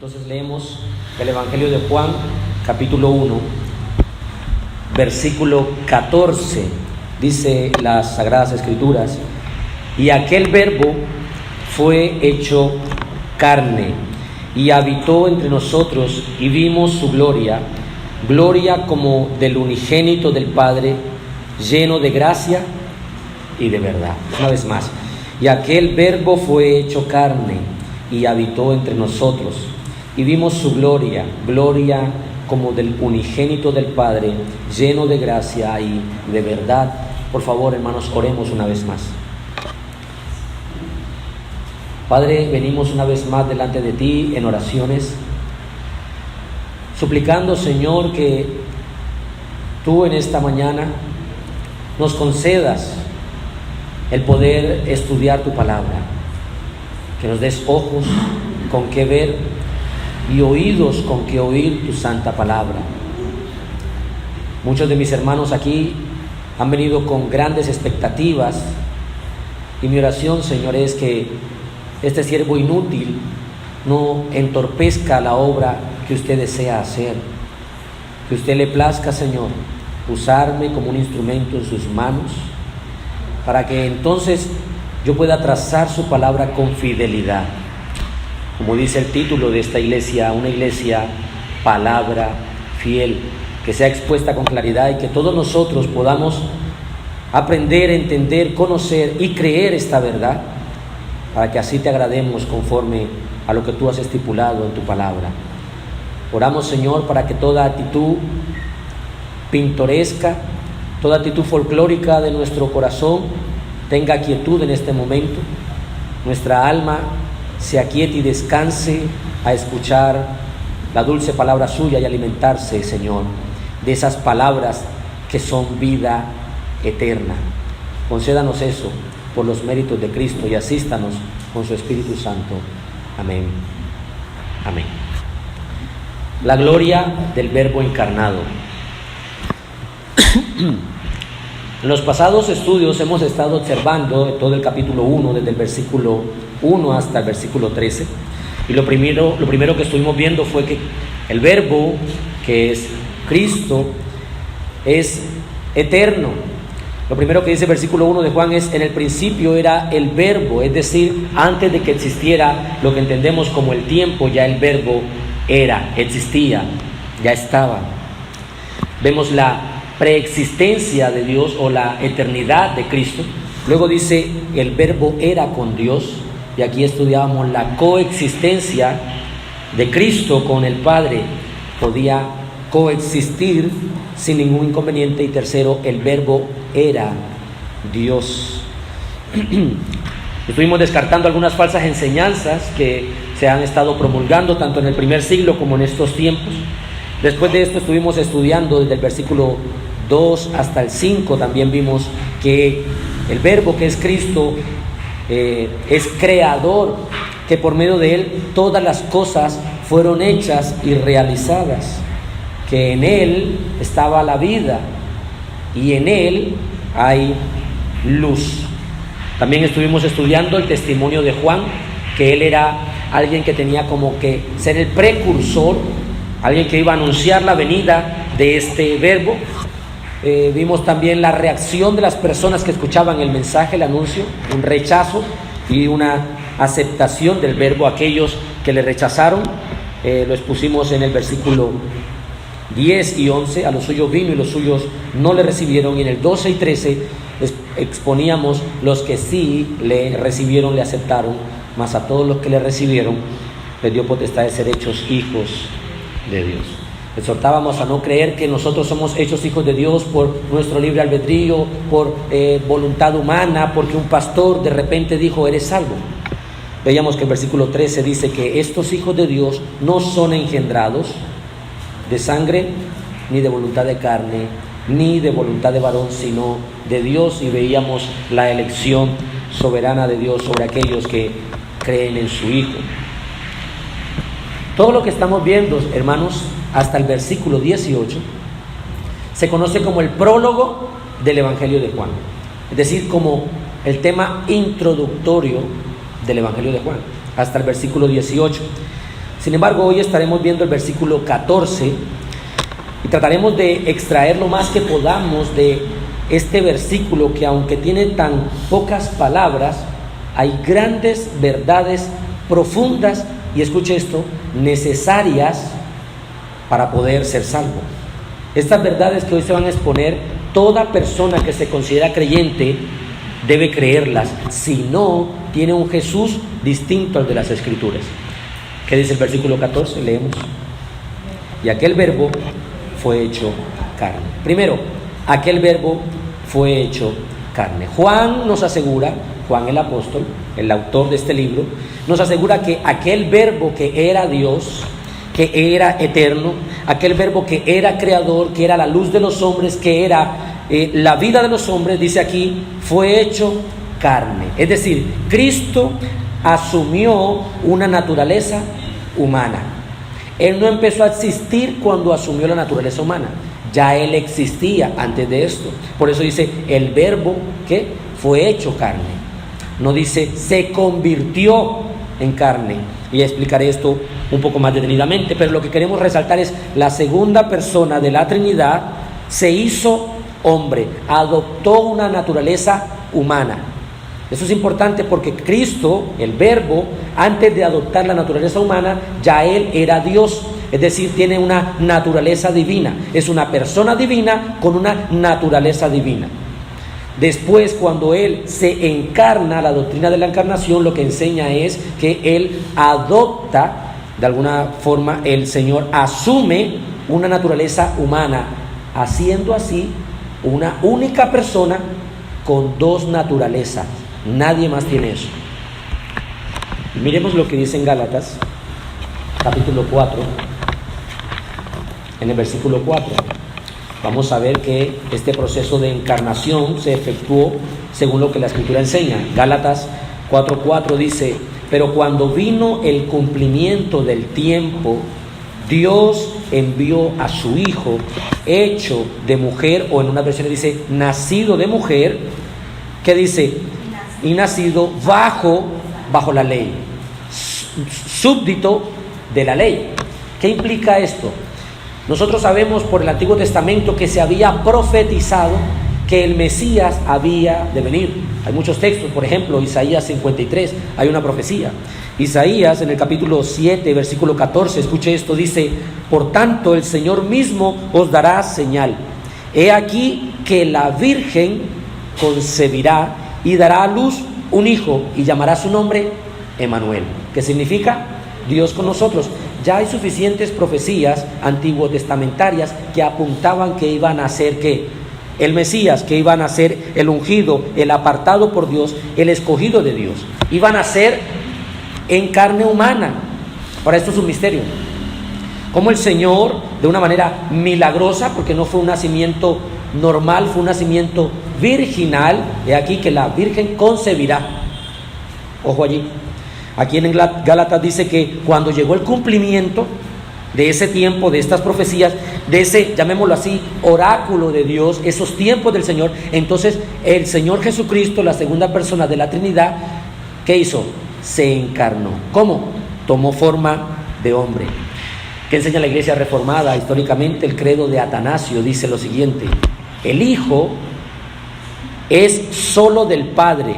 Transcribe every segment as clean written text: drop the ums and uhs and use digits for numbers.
Entonces leemos el Evangelio de Juan, capítulo 1, versículo 14. Dice las Sagradas Escrituras: y aquel Verbo fue hecho carne y habitó entre nosotros, y vimos su gloria, gloria como del unigénito del Padre, lleno de gracia y de verdad. Una vez más: y aquel Verbo fue hecho carne y habitó entre nosotros, y vimos su gloria, gloria como del unigénito del Padre, lleno de gracia y de verdad. Por favor, hermanos, oremos una vez más. Padre, venimos una vez más delante de ti en oraciones, suplicando, Señor, que tú en esta mañana nos concedas el poder estudiar tu palabra, que nos des ojos con que ver y oídos con que oír tu santa palabra. Muchos de mis hermanos aquí han venido con grandes expectativas, y mi oración, Señor, es que este siervo inútil no entorpezca la obra que usted desea hacer. Que usted le plazca, Señor, usarme como un instrumento en sus manos, para que entonces yo pueda trazar su palabra con fidelidad. Como dice el título de esta iglesia, una iglesia palabra fiel, que sea expuesta con claridad y que todos nosotros podamos aprender, entender, conocer y creer esta verdad, para que así te agrademos conforme a lo que tú has estipulado en tu palabra. Oramos, Señor, para que toda actitud pintoresca, toda actitud folclórica de nuestro corazón tenga quietud en este momento. Nuestra alma se aquiete y descanse a escuchar la dulce palabra suya y alimentarse, Señor, de esas palabras que son vida eterna. Concédanos eso por los méritos de Cristo y asístanos con su Espíritu Santo. Amén. Amén. La gloria del Verbo encarnado. En los pasados estudios hemos estado observando todo el capítulo 1, desde el versículo 1 hasta el versículo 13. Y lo primero que estuvimos viendo fue que el Verbo, que es Cristo, es eterno. Lo primero que dice el versículo 1 de Juan es: en el principio era el Verbo, es decir, antes de que existiera lo que entendemos como el tiempo, ya el Verbo era, existía, ya estaba. Vemos la preexistencia de Dios o la eternidad de Cristo. Luego dice: el Verbo era con Dios, y aquí estudiábamos la coexistencia de Cristo con el Padre. Podía coexistir sin ningún inconveniente. Y tercero, el Verbo era Dios. Estuvimos descartando algunas falsas enseñanzas que se han estado promulgando tanto en el primer siglo como en estos tiempos. Después de esto estuvimos estudiando desde el versículo 2 hasta el 5. También vimos que el Verbo, que es Cristo, es creador, que por medio de él todas las cosas fueron hechas y realizadas, que en él estaba la vida y en él hay luz. También estuvimos estudiando el testimonio de Juan, que él era alguien que tenía como que ser el precursor, alguien que iba a anunciar la venida de este Verbo. Vimos también la reacción de las personas que escuchaban el mensaje, el anuncio, un rechazo y una aceptación del Verbo. Aquellos que le rechazaron, lo expusimos en el versículo 10 y 11, a los suyos vino y los suyos no le recibieron. Y en el 12 y 13 exponíamos los que sí le recibieron, le aceptaron, mas a todos los que le recibieron les dio potestad de ser hechos hijos de Dios. Exhortábamos a no creer que nosotros somos hechos hijos de Dios por nuestro libre albedrío, por voluntad humana, porque un pastor de repente dijo: eres salvo. Veíamos que el versículo 13 dice que estos hijos de Dios no son engendrados de sangre, ni de voluntad de carne, ni de voluntad de varón, sino de Dios. Y veíamos la elección soberana de Dios sobre aquellos que creen en su Hijo. Todo lo que estamos viendo, hermanos, hasta el versículo 18, se conoce como el prólogo del Evangelio de Juan, es decir, como el tema introductorio del Evangelio de Juan, hasta el versículo 18. Sin embargo, hoy estaremos viendo el versículo 14 y trataremos de extraer lo más que podamos de este versículo, que aunque tiene tan pocas palabras, hay grandes verdades profundas y, escuche esto, necesarias para poder ser salvo. Estas verdades que hoy se van a exponer, toda persona que se considera creyente debe creerlas, si no, tiene un Jesús distinto al de las Escrituras. ¿Qué dice el versículo 14? Leemos. Y aquel verbo fue hecho carne. Primero, aquel verbo fue hecho carne. Juan nos asegura, Juan el apóstol, el autor de este libro, nos asegura que aquel verbo que era Dios, que era eterno, aquel verbo que era creador, que era la luz de los hombres, que era la vida de los hombres, dice aquí, fue hecho carne. Es decir, Cristo asumió una naturaleza humana. Él no empezó a existir cuando asumió la naturaleza humana, ya Él existía antes de esto. Por eso dice el verbo que fue hecho carne. No dice se convirtió en carne. Y explicaré esto un poco más detenidamente, pero lo que queremos resaltar es la segunda persona de la Trinidad se hizo hombre, adoptó una naturaleza humana. Eso es importante porque Cristo, el verbo, antes de adoptar la naturaleza humana, ya Él era Dios, es decir, tiene una naturaleza divina, es una persona divina con una naturaleza divina. Después, cuando Él se encarna, la doctrina de la encarnación lo que enseña es que Él adopta, de alguna forma, el Señor asume una naturaleza humana, haciendo así una única persona con dos naturalezas. Nadie más tiene eso. Miremos lo que dice en Gálatas, capítulo 4, en el versículo 4. Vamos a ver que este proceso de encarnación se efectuó según lo que la Escritura enseña. Gálatas 4:4 dice: pero cuando vino el cumplimiento del tiempo, Dios envió a su Hijo, hecho de mujer, o en una versión dice nacido de mujer, que dice, y nacido bajo la ley, súbdito de la ley. ¿Qué implica esto? Nosotros sabemos por el Antiguo Testamento que se había profetizado que el Mesías había de venir. Hay muchos textos, por ejemplo, Isaías 53, hay una profecía. Isaías en el capítulo 7, versículo 14, escuche esto, dice: por tanto el Señor mismo os dará señal. He aquí que la Virgen concebirá y dará a luz un hijo y llamará su nombre Emmanuel, que significa Dios con nosotros. Ya hay suficientes profecías antiguotestamentarias que apuntaban que iban a ser ¿qué? El Mesías, que iban a ser el ungido, el apartado por Dios, el escogido de Dios. Iban a ser en carne humana. Ahora, esto es un misterio. Como el Señor, de una manera milagrosa, porque no fue un nacimiento normal, fue un nacimiento virginal. He aquí que la Virgen concebirá. Ojo allí. Aquí en Gálatas dice que cuando llegó el cumplimiento de ese tiempo, de estas profecías, de ese, llamémoslo así, oráculo de Dios, esos tiempos del Señor, entonces el Señor Jesucristo, la segunda persona de la Trinidad, ¿qué hizo? Se encarnó. ¿Cómo? Tomó forma de hombre. ¿Qué enseña la Iglesia Reformada? Históricamente el credo de Atanasio dice lo siguiente: el Hijo es solo del Padre,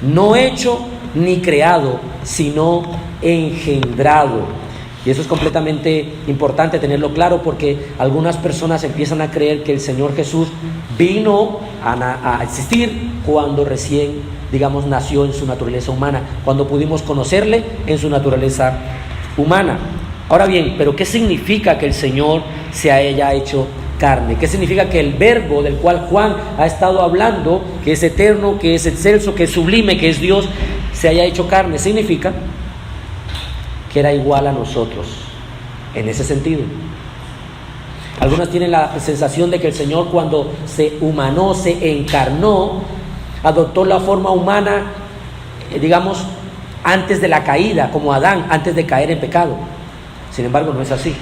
no hecho ni creado, sino engendrado. Y eso es completamente importante tenerlo claro, porque algunas personas empiezan a creer que el Señor Jesús vino a existir cuando recién, digamos, nació en su naturaleza humana, cuando pudimos conocerle en su naturaleza humana. Ahora bien, ¿pero qué significa que el Señor se haya hecho carne? ¿Qué significa que el verbo del cual Juan ha estado hablando, que es eterno, que es excelso, que es sublime, que es Dios, se haya hecho carne? Significa que era igual a nosotros, en ese sentido. Algunos tienen la sensación de que el Señor, cuando se humanó, se encarnó, adoptó la forma humana, digamos, antes de la caída, como Adán, antes de caer en pecado. Sin embargo, no es así,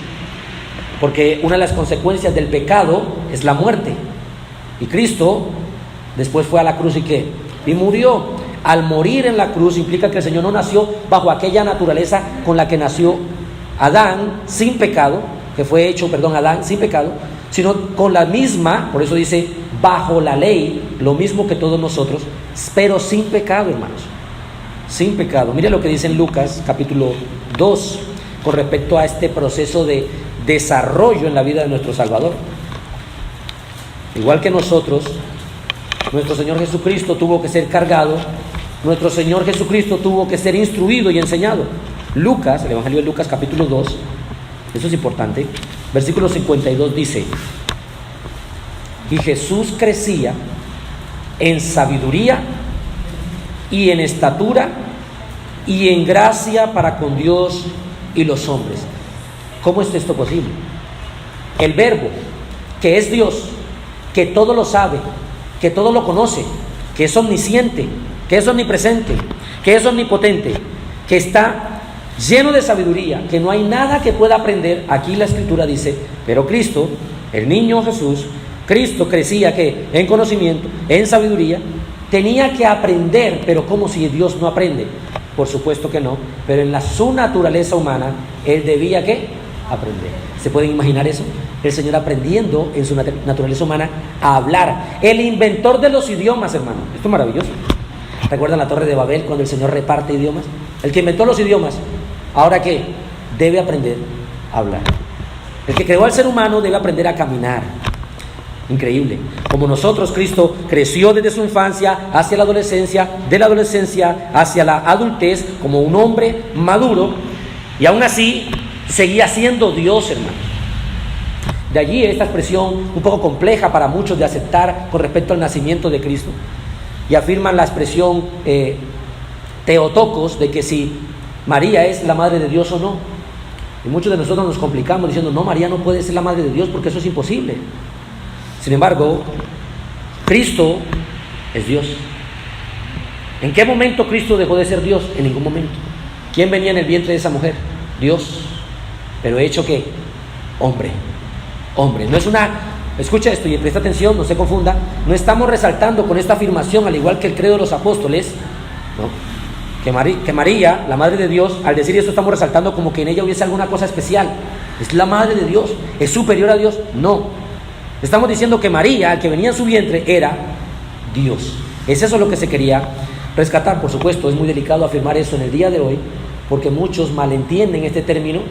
porque una de las consecuencias del pecado es la muerte, y Cristo después fue a la cruz y ¿qué? Y murió. Al morir en la cruz implica que el Señor no nació bajo aquella naturaleza con la que nació Adán sin pecado, que fue hecho, Adán sin pecado, sino con la misma, por eso dice, bajo la ley, lo mismo que todos nosotros, pero sin pecado, hermanos, sin pecado. Mire lo que dice en Lucas capítulo 2 con respecto a este proceso de desarrollo en la vida de nuestro Salvador. Igual que nosotros, nuestro Señor Jesucristo tuvo que ser cargado, nuestro Señor Jesucristo tuvo que ser instruido y enseñado. Lucas, el Evangelio de Lucas capítulo 2, eso es importante, versículo 52 dice: y Jesús crecía en sabiduría y en estatura y en gracia para con Dios y los hombres. ¿Cómo es esto posible? El Verbo, que es Dios, que todo lo sabe, que todo lo conoce, que es omnisciente, que es omnipresente, que es omnipotente, que está lleno de sabiduría, que no hay nada que pueda aprender. Aquí la Escritura dice, pero Cristo, el niño Jesús, Cristo crecía que en conocimiento, en sabiduría, tenía que aprender, pero ¿cómo si Dios no aprende? Por supuesto que no, pero en su naturaleza humana, Él debía ¿qué? Aprender. ¿Se pueden imaginar eso? El Señor aprendiendo en su naturaleza humana a hablar. El inventor de los idiomas, hermano. Esto es maravilloso. ¿Recuerdan la Torre de Babel cuando el Señor reparte idiomas? El que inventó los idiomas, ¿ahora qué? Debe aprender a hablar. El que creó al ser humano debe aprender a caminar. Increíble. Como nosotros, Cristo creció desde su infancia hacia la adolescencia, de la adolescencia hacia la adultez, como un hombre maduro, y aún así seguía siendo Dios, hermano. De allí esta expresión un poco compleja para muchos de aceptar con respecto al nacimiento de Cristo. Y afirman la expresión Teotocos, de que si María es la madre de Dios o no. Y muchos de nosotros nos complicamos diciendo, no, María no puede ser la madre de Dios porque eso es imposible. Sin embargo, Cristo es Dios. ¿En qué momento Cristo dejó de ser Dios? En ningún momento. ¿Quién venía en el vientre de esa mujer? Dios. Pero hecho ¿qué? Hombre. Hombre. No es una... Escucha esto y presta atención, no se confunda. No estamos resaltando con esta afirmación, al igual que el credo de los apóstoles, ¿no? Que María, la madre de Dios, al decir esto estamos resaltando como que en ella hubiese alguna cosa especial. Es la madre de Dios, es superior a Dios. No. Estamos diciendo que María, el que venía en su vientre, era Dios. Es eso lo que se quería rescatar. Por supuesto, es muy delicado afirmar eso en el día de hoy, porque muchos malentienden este término,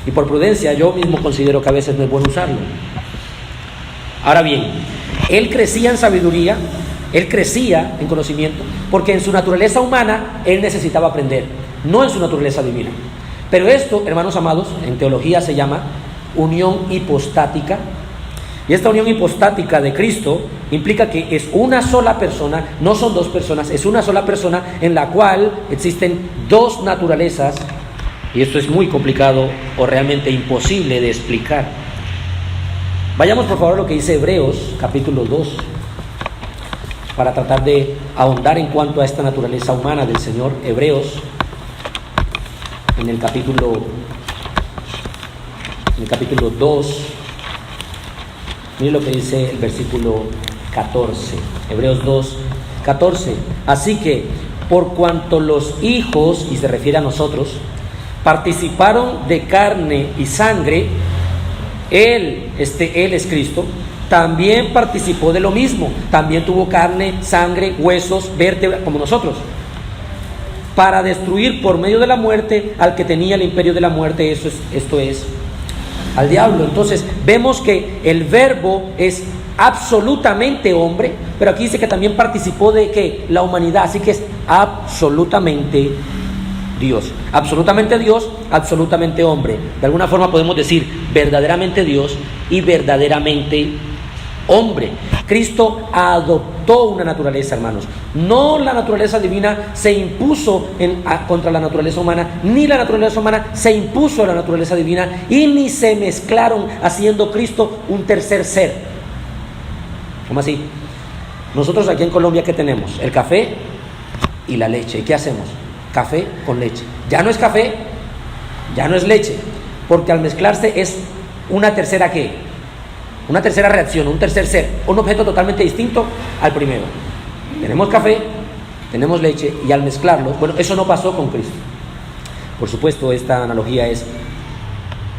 y por prudencia yo mismo considero que a veces no es bueno usarlo. Ahora bien, Él crecía en sabiduría, Él crecía en conocimiento, porque en su naturaleza humana Él necesitaba aprender, no en su naturaleza divina. Pero esto, hermanos amados, en teología se llama unión hipostática. Y esta unión hipostática de Cristo implica que es una sola persona, no son dos personas, es una sola persona en la cual existen dos naturalezas, y esto es muy complicado o realmente imposible de explicar. Vayamos por favor a lo que dice Hebreos capítulo 2, para tratar de ahondar en cuanto a esta naturaleza humana del Señor. Hebreos, en el capítulo 2, mire lo que dice el versículo 14, Hebreos 2, 14. Así que, por cuanto los hijos, y se refiere a nosotros, participaron de carne y sangre, Él es Cristo, también participó de lo mismo. También tuvo carne, sangre, huesos, vértebras, como nosotros, para destruir por medio de la muerte al que tenía el imperio de la muerte, esto es al diablo. Entonces vemos que el Verbo es absolutamente hombre, pero aquí dice que también participó de ¿qué? La humanidad, así que es absolutamente Dios, absolutamente hombre. De alguna forma podemos decir verdaderamente Dios y verdaderamente hombre. Cristo adoptó una naturaleza, hermanos. No la naturaleza divina se impuso contra la naturaleza humana, ni la naturaleza humana se impuso a la naturaleza divina, y ni se mezclaron haciendo Cristo un tercer ser. ¿Cómo así? Nosotros aquí en Colombia, ¿qué tenemos? El café y la leche. ¿Y qué hacemos? Café con leche. Ya no es café, ya no es leche, porque al mezclarse es una tercera ¿qué? Una tercera reacción, un tercer ser, un objeto totalmente distinto al primero. Tenemos café, tenemos leche, y al mezclarlos, bueno, eso no pasó con Cristo. Por supuesto, esta analogía es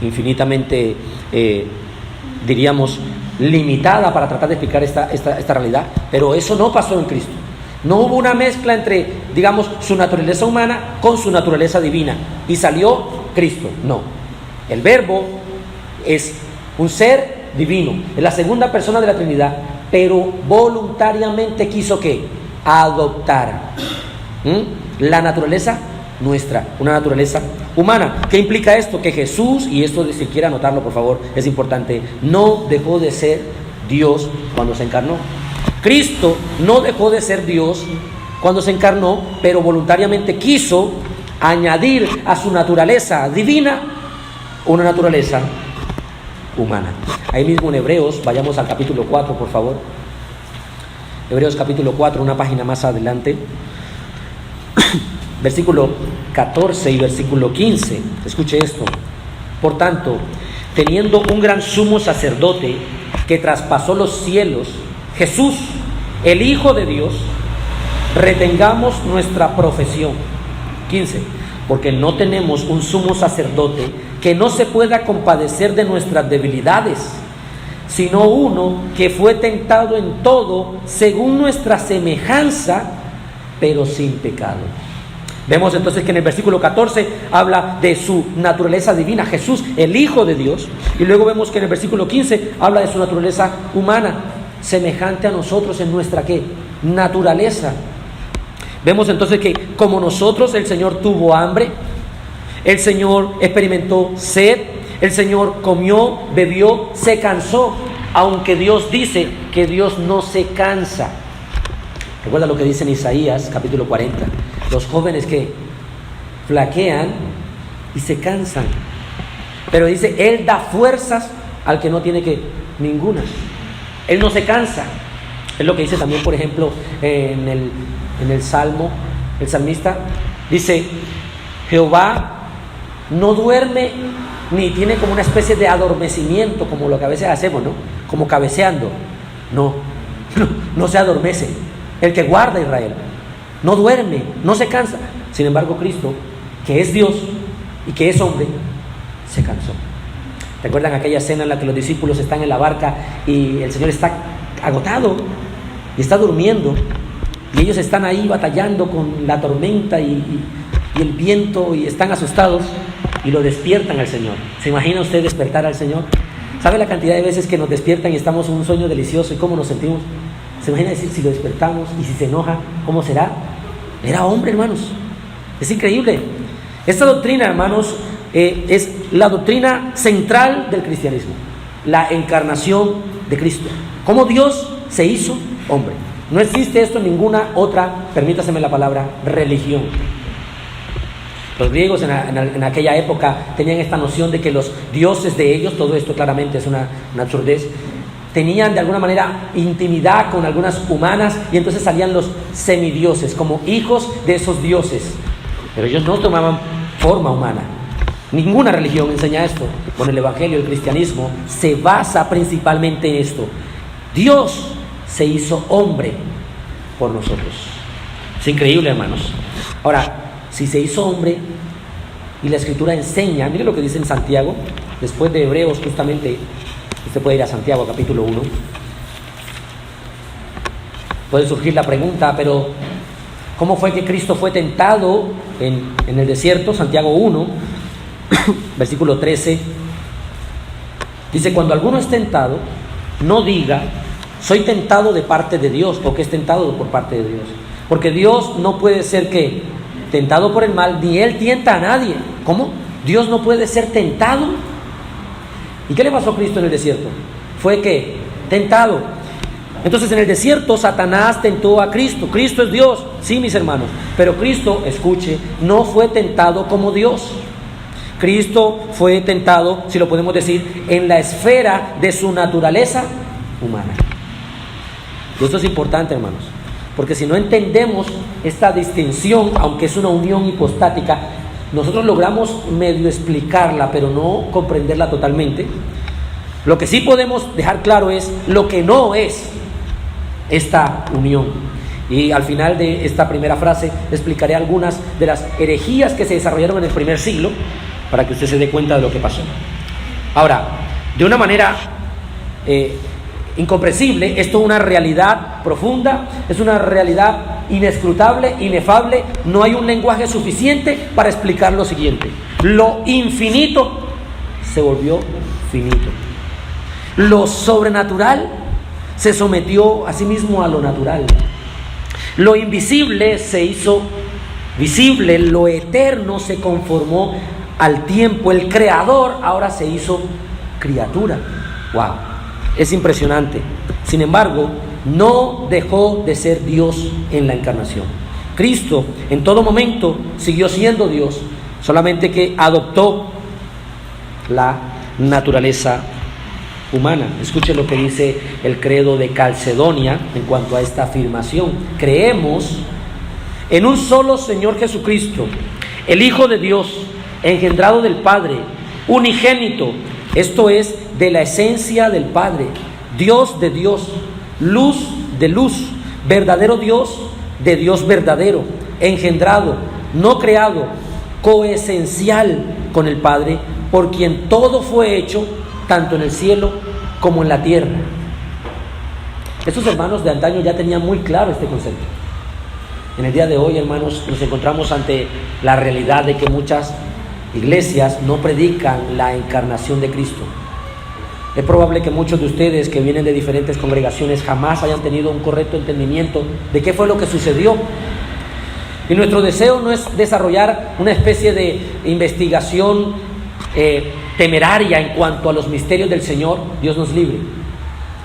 infinitamente, diríamos, limitada para tratar de explicar esta realidad, pero eso no pasó en Cristo. No hubo una mezcla entre, digamos, su naturaleza humana con su naturaleza divina y salió Cristo. No, el Verbo es un ser divino, es la segunda persona de la Trinidad, pero voluntariamente quiso ¿qué? Adoptar la naturaleza nuestra, una naturaleza humana. ¿Qué implica esto? Que Jesús, y esto si quiere anotarlo por favor, es importante, no dejó de ser Dios cuando se encarnó. Cristo no dejó de ser Dios cuando se encarnó, pero voluntariamente quiso añadir a su naturaleza divina una naturaleza humana. Ahí mismo en Hebreos, vayamos al capítulo 4 por favor. Hebreos capítulo 4, una página más adelante, versículo 14 y versículo 15. Escuche esto: por tanto, teniendo un gran sumo sacerdote que traspasó los cielos, Jesús, el Hijo de Dios, retengamos nuestra profesión. 15. Porque no tenemos un sumo sacerdote que no se pueda compadecer de nuestras debilidades, sino uno que fue tentado en todo según nuestra semejanza, pero sin pecado. Vemos entonces que en el versículo 14 habla de su naturaleza divina, Jesús, el Hijo de Dios, y luego vemos que en el versículo 15 habla de su naturaleza humana, semejante a nosotros en nuestra ¿qué? Naturaleza. Vemos entonces que como nosotros, el Señor tuvo hambre, el Señor experimentó sed, el Señor comió, bebió, se cansó, aunque Dios dice que Dios no se cansa. Recuerda lo que dice en Isaías capítulo 40, los jóvenes que flaquean y se cansan, pero dice, Él da fuerzas al que no tiene que ninguna. Él no se cansa. Es lo que dice también, por ejemplo, en el Salmo, el salmista dice, Jehová no duerme ni tiene como una especie de adormecimiento, como lo que a veces hacemos, ¿no? Como cabeceando. No se adormece. El que guarda a Israel no duerme, no se cansa. Sin embargo, Cristo, que es Dios y que es hombre, se cansó. ¿Recuerdan aquella escena en la que los discípulos están en la barca y el Señor está agotado y está durmiendo? Y ellos están ahí batallando con la tormenta y el viento y están asustados y lo despiertan al Señor. ¿Se imagina usted despertar al Señor? ¿Sabe la cantidad de veces que nos despiertan y estamos en un sueño delicioso y cómo nos sentimos? ¿Se imagina decir si lo despertamos y si se enoja, cómo será? Era hombre, hermanos. Es increíble. Esta doctrina, hermanos, es la doctrina central del cristianismo. La encarnación de Cristo. Cómo Dios se hizo hombre. No existe esto en ninguna otra, permítaseme la palabra, religión. Los griegos en aquella época tenían esta noción de que los dioses de ellos, todo esto claramente es una absurdez, tenían de alguna manera intimidad con algunas humanas y entonces salían los semidioses como hijos de esos dioses. Pero ellos no tomaban forma humana. Ninguna religión enseña esto. Bueno, el evangelio, el cristianismo, se basa principalmente en esto. Dios se hizo hombre por nosotros. Es increíble, hermanos. Ahora, si se hizo hombre y la Escritura enseña, mire lo que dice en Santiago, después de Hebreos justamente, usted puede ir a Santiago capítulo 1. Puede surgir la pregunta, pero ¿cómo fue que Cristo fue tentado en el desierto? Santiago 1, versículo 13, dice, cuando alguno es tentado, no diga, soy tentado de parte de Dios, porque es tentado por parte de Dios. Porque Dios no puede ser ¿qué? Tentado por el mal, ni Él tienta a nadie. ¿Cómo? Dios no puede ser tentado. ¿Y qué le pasó a Cristo en el desierto? Fue que tentado. Entonces en el desierto Satanás tentó a Cristo. Cristo es Dios, sí, mis hermanos. Pero Cristo, escuche, no fue tentado como Dios. Cristo fue tentado, si lo podemos decir, en la esfera de su naturaleza humana. Y esto es importante, hermanos, porque si no entendemos esta distinción, aunque es una unión hipostática, nosotros logramos medio explicarla, pero no comprenderla totalmente. Lo que sí podemos dejar claro es lo que no es esta unión. Y al final de esta primera frase explicaré algunas de las herejías que se desarrollaron en el primer siglo, para que usted se dé cuenta de lo que pasó. Ahora, de una manera incomprensible, esto es una realidad profunda, es una realidad inescrutable, inefable. No hay un lenguaje suficiente para explicar lo siguiente: lo infinito se volvió finito. Lo sobrenatural se sometió a sí mismo a lo natural. Lo invisible se hizo visible, lo eterno se conformó al tiempo. El creador ahora se hizo criatura. ¡Wow! Es impresionante. Sin embargo, no dejó de ser Dios en la encarnación. Cristo en todo momento siguió siendo Dios, solamente que adoptó la naturaleza humana. Escuchen lo que dice el credo de Calcedonia en cuanto a esta afirmación: creemos en un solo Señor Jesucristo, el Hijo de Dios, engendrado del Padre, unigénito, esto es, de la esencia del Padre, Dios de Dios, luz de luz, verdadero Dios de Dios verdadero, engendrado, no creado, coesencial con el Padre, por quien todo fue hecho, tanto en el cielo como en la tierra. Estos hermanos de antaño ya tenían muy claro este concepto. En el día de hoy, hermanos, nos encontramos ante la realidad de que muchas iglesias no predican la encarnación de Cristo. Es probable que muchos de ustedes que vienen de diferentes congregaciones jamás hayan tenido un correcto entendimiento de qué fue lo que sucedió. Y nuestro deseo no es desarrollar una especie de investigación temeraria en cuanto a los misterios del Señor, Dios nos libre,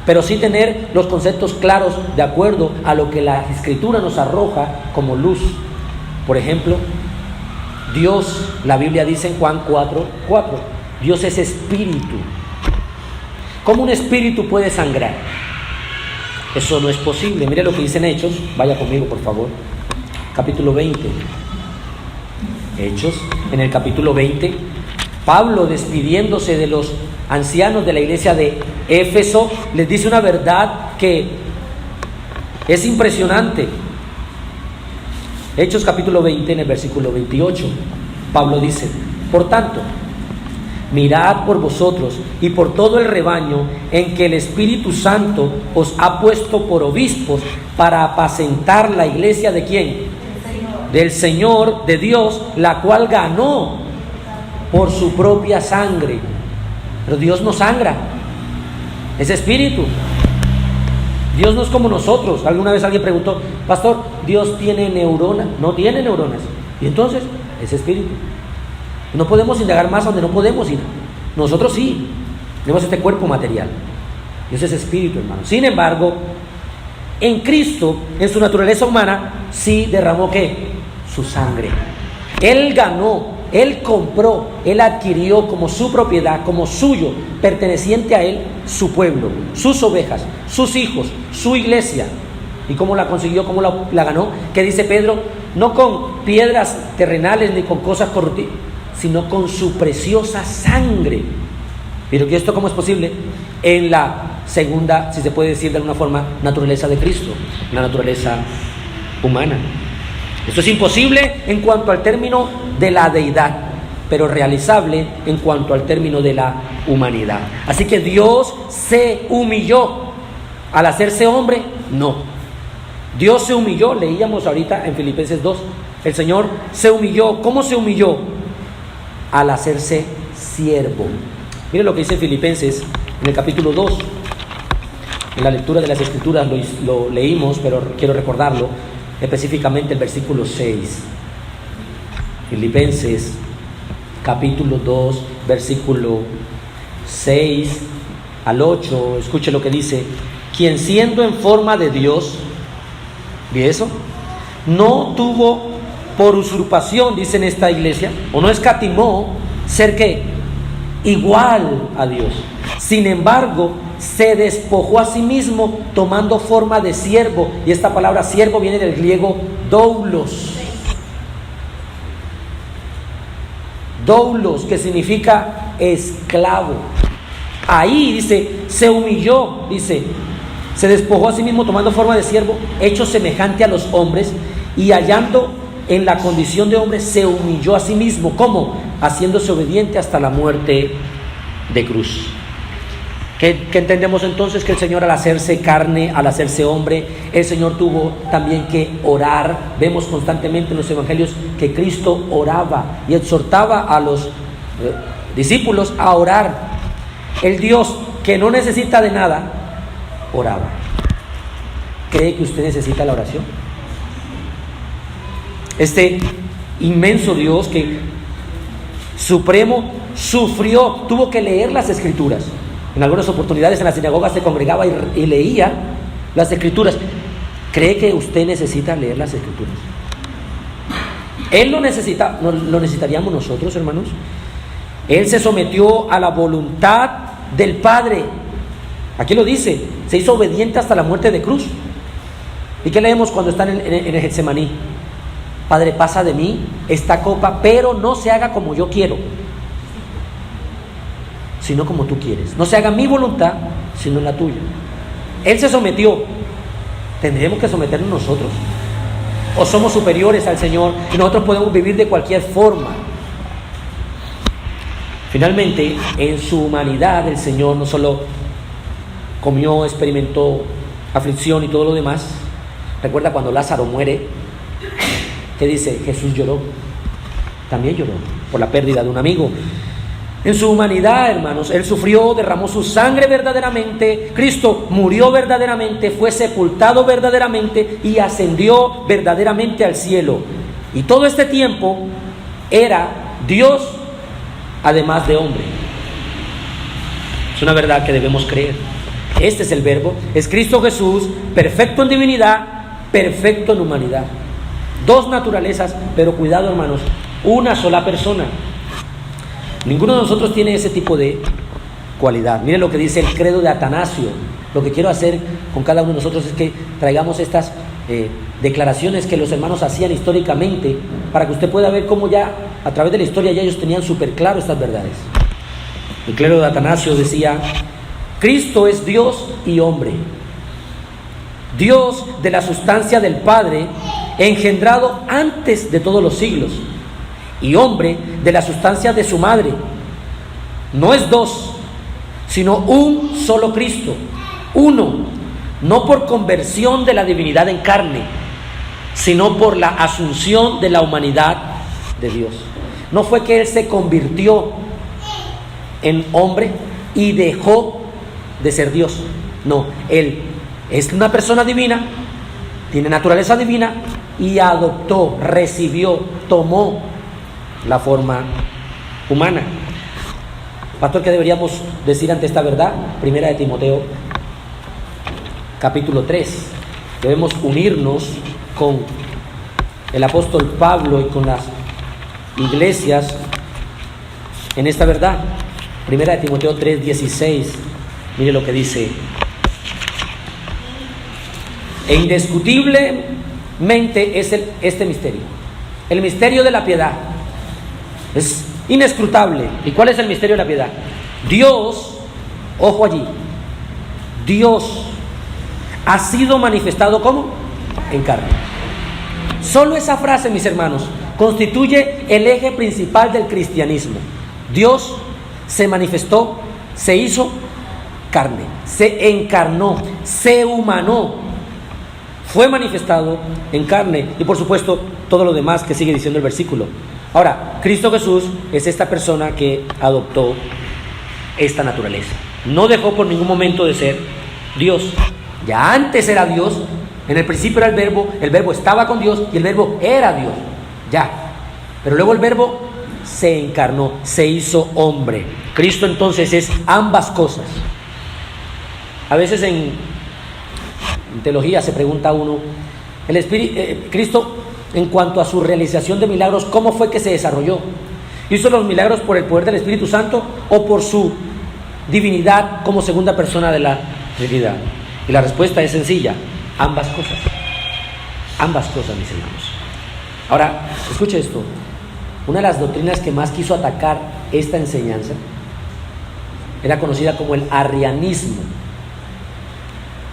pero sí tener los conceptos claros de acuerdo a lo que la Escritura nos arroja como luz. Por ejemplo, Dios, la Biblia dice en Juan 4:4, Dios es espíritu. ¿Cómo un espíritu puede sangrar? Eso no es posible. Mire lo que dice en Hechos, vaya conmigo por favor, capítulo 20. Hechos, en el capítulo 20, Pablo, despidiéndose de los ancianos de la iglesia de Éfeso, les dice una verdad que es impresionante. Hechos capítulo 20, en el versículo 28, Pablo dice: por tanto, mirad por vosotros y por todo el rebaño en que el Espíritu Santo os ha puesto por obispos para apacentar la iglesia ¿de quién? Del Señor, de Dios, la cual ganó por su propia sangre. Pero Dios no sangra, es espíritu. Dios no es como nosotros. Alguna vez alguien preguntó: pastor, ¿Dios tiene neuronas? No tiene neuronas. Y entonces es espíritu. No podemos indagar más donde no podemos ir. Nosotros sí, tenemos este cuerpo material. Dios es espíritu, hermano. Sin embargo, en Cristo, en su naturaleza humana, sí derramó ¿qué? Su sangre. Él ganó, Él compró, Él adquirió como su propiedad, como suyo, perteneciente a Él, su pueblo, sus ovejas, sus hijos, su iglesia. ¿Y cómo la consiguió? ¿Cómo la ganó? ¿Qué dice Pedro? No con piedras terrenales ni con cosas corruptibles, sino con su preciosa sangre. Pero ¿y esto cómo es posible? En la segunda, si se puede decir de alguna forma, naturaleza de Cristo, la naturaleza humana. Esto es imposible en cuanto al término de la deidad, pero realizable en cuanto al término de la humanidad. Así que Dios se humilló al hacerse hombre. No, Dios se humilló. Leíamos ahorita en Filipenses 2, el Señor se humilló. ¿Cómo se humilló? Al hacerse siervo. Mire lo que dice Filipenses en el capítulo 2. En la lectura de las Escrituras lo leímos, pero quiero recordarlo, específicamente el versículo 6. Filipenses capítulo 2, versículo 6 al 8. Escuche lo que dice: quien siendo en forma de Dios, ¿ve eso? No tuvo por usurpación, dice en esta iglesia, o no escatimó ser ¿qué? Igual a Dios. Sin embargo, se despojó a sí mismo tomando forma de siervo. Y esta palabra siervo viene del griego doulos. Doulos, que significa esclavo. Ahí dice, se humilló, dice, se despojó a sí mismo tomando forma de siervo, hecho semejante a los hombres, y hallando en la condición de hombre, se humilló a sí mismo. ¿Cómo? Haciéndose obediente hasta la muerte de cruz. ¿Qué entendemos entonces? Que el Señor, al hacerse carne, al hacerse hombre, el Señor tuvo también que orar. Vemos constantemente en los evangelios que Cristo oraba y exhortaba a los discípulos a orar. El Dios que no necesita de nada, oraba. ¿Cree que usted necesita la oración? Este inmenso Dios que supremo sufrió, tuvo que leer las Escrituras. En algunas oportunidades en la sinagoga se congregaba y leía las Escrituras. ¿Cree que usted necesita leer las Escrituras? Él lo necesita, ¿lo necesitaríamos nosotros, hermanos? Él se sometió a la voluntad del Padre. Aquí lo dice, se hizo obediente hasta la muerte de cruz. ¿Y qué leemos cuando están en el Getsemaní? Padre, pasa de mí esta copa, pero no se haga como yo quiero, sino como tú quieres. No se haga mi voluntad, sino la tuya. Él se sometió. ¿Tendremos que someternos nosotros? ¿O somos superiores al Señor y nosotros podemos vivir de cualquier forma? Finalmente, en su humanidad, el Señor no solo comió, experimentó aflicción y todo lo demás. Recuerda cuando Lázaro muere, ¿qué dice? Jesús lloró. También lloró por la pérdida de un amigo. En su humanidad, hermanos, Él sufrió, derramó su sangre verdaderamente. Cristo murió verdaderamente, fue sepultado verdaderamente y ascendió verdaderamente al cielo. Y todo este tiempo era Dios, además de hombre. Es una verdad que debemos creer. Este es el Verbo, es Cristo Jesús, perfecto en divinidad, perfecto en humanidad. Dos naturalezas, pero cuidado, hermanos, una sola persona. Ninguno de nosotros tiene ese tipo de cualidad. Miren lo que dice el credo de Atanasio. Lo que quiero hacer con cada uno de nosotros es que traigamos estas declaraciones que los hermanos hacían históricamente, para que usted pueda ver cómo ya a través de la historia ya ellos tenían súper claro estas verdades. El credo de Atanasio decía: Cristo es Dios y hombre, Dios de la sustancia del Padre, engendrado antes de todos los siglos, y hombre de la sustancia de su madre. No es dos, sino un solo Cristo, uno, no por conversión de la divinidad en carne, sino por la asunción de la humanidad de Dios. No fue que Él se convirtió en hombre y dejó de ser Dios. No, Él es una persona divina, tiene naturaleza divina y adoptó, recibió, tomó la forma humana. Pastor, ¿qué deberíamos decir ante esta verdad? Primera de Timoteo, capítulo 3. Debemos unirnos con el apóstol Pablo y con las iglesias en esta verdad. Primera de Timoteo 3:16. Mire lo que dice: e indiscutiblemente es este misterio, el misterio de la piedad. Es inescrutable. ¿Y cuál es el misterio de la piedad? Dios, ojo allí, Dios ha sido manifestado ¿cómo? En carne. Solo esa frase, mis hermanos, constituye el eje principal del cristianismo. Dios se manifestó, se hizo carne, se encarnó, se humanó, fue manifestado en carne. Y por supuesto todo lo demás que sigue diciendo el versículo. Ahora, Cristo Jesús es esta persona que adoptó esta naturaleza. No dejó por ningún momento de ser Dios. Ya antes era Dios, en el principio era el Verbo estaba con Dios y el Verbo era Dios. Ya. Pero luego el Verbo se encarnó, se hizo hombre. Cristo entonces es ambas cosas. A veces en teología se pregunta a uno, Cristo, en cuanto a su realización de milagros, ¿cómo fue que se desarrolló? ¿Hizo los milagros por el poder del Espíritu Santo o por su divinidad como segunda persona de la Trinidad? Y la respuesta es sencilla: ambas cosas. Ambas cosas, mis hermanos. Ahora, escuche esto. Una de las doctrinas que más quiso atacar esta enseñanza era conocida como el arrianismo.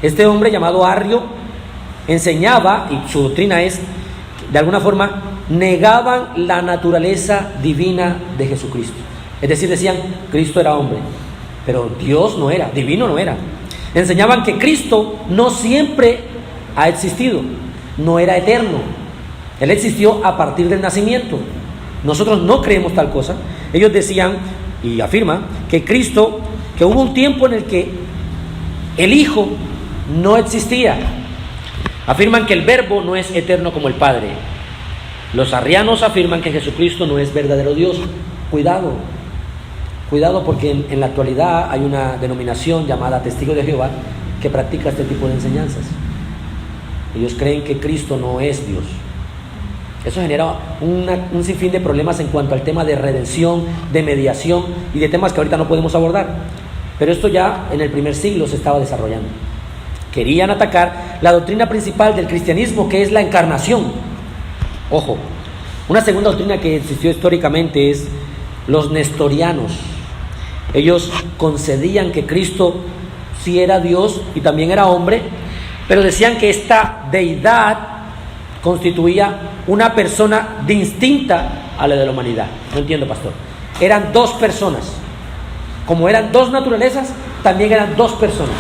Este hombre llamado Arrio enseñaba, y su doctrina es, de alguna forma, negaban la naturaleza divina de Jesucristo. Es decir, decían, Cristo era hombre, pero Dios no era, divino no era. Enseñaban que Cristo no siempre ha existido, no era eterno. Él existió a partir del nacimiento. Nosotros no creemos tal cosa. Ellos decían y afirman que hubo un tiempo en el que el Hijo no existía. Afirman que el Verbo no es eterno como el Padre. Los arrianos afirman que Jesucristo no es verdadero Dios. Cuidado porque en la actualidad hay una denominación llamada Testigos de Jehová que practica este tipo de enseñanzas. Ellos creen que Cristo no es Dios. Eso genera un sinfín de problemas en cuanto al tema de redención, de mediación y de temas que ahorita no podemos abordar. Pero esto ya en el primer siglo se estaba desarrollando. Querían atacar la doctrina principal del cristianismo, que es la encarnación. Ojo, una segunda doctrina que existió históricamente es los nestorianos. Ellos concedían que Cristo sí era Dios y también era hombre, pero decían que esta deidad constituía una persona distinta a la de la humanidad. No entiendo, pastor. Eran dos personas. Como eran dos naturalezas, también eran dos personas.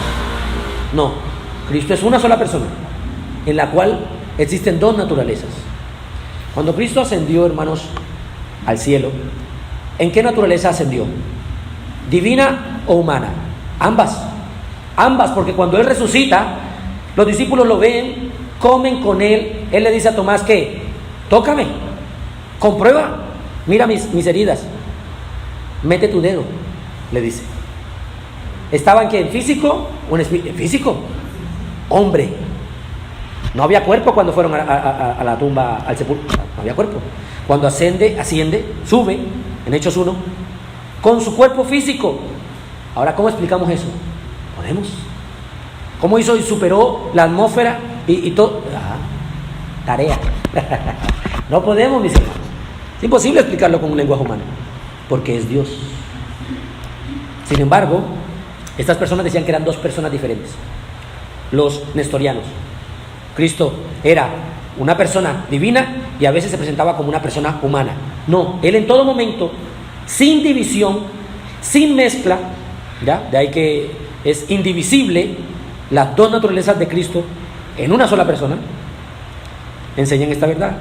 No, Cristo es una sola persona, en la cual existen dos naturalezas. Cuando Cristo ascendió, hermanos, al cielo, ¿en qué naturaleza ascendió? ¿Divina o humana? Ambas, porque cuando Él resucita, los discípulos lo ven, comen con Él. Él le dice a Tomás que, tócame, comprueba, mira mis heridas, mete tu dedo, le dice. ¿Estaban qué? ¿En físico o en espíritu? En físico, hombre. No había cuerpo cuando fueron a la tumba, al sepulcro, no había cuerpo. Cuando asciende, sube, en Hechos 1, con su cuerpo físico. Ahora, ¿cómo explicamos eso? ¿Podemos? ¿Cómo hizo y superó la atmósfera y todo? Tarea. No podemos, mis hermanos. Es imposible explicarlo con un lenguaje humano, porque es Dios. Sin embargo, estas personas decían que eran dos personas diferentes. Los nestorianos. Cristo era una persona divina y a veces se presentaba como una persona humana. No, Él en todo momento, sin división, sin mezcla, ¿ya? De ahí que es indivisible las dos naturalezas de Cristo en una sola persona, enseñan esta verdad.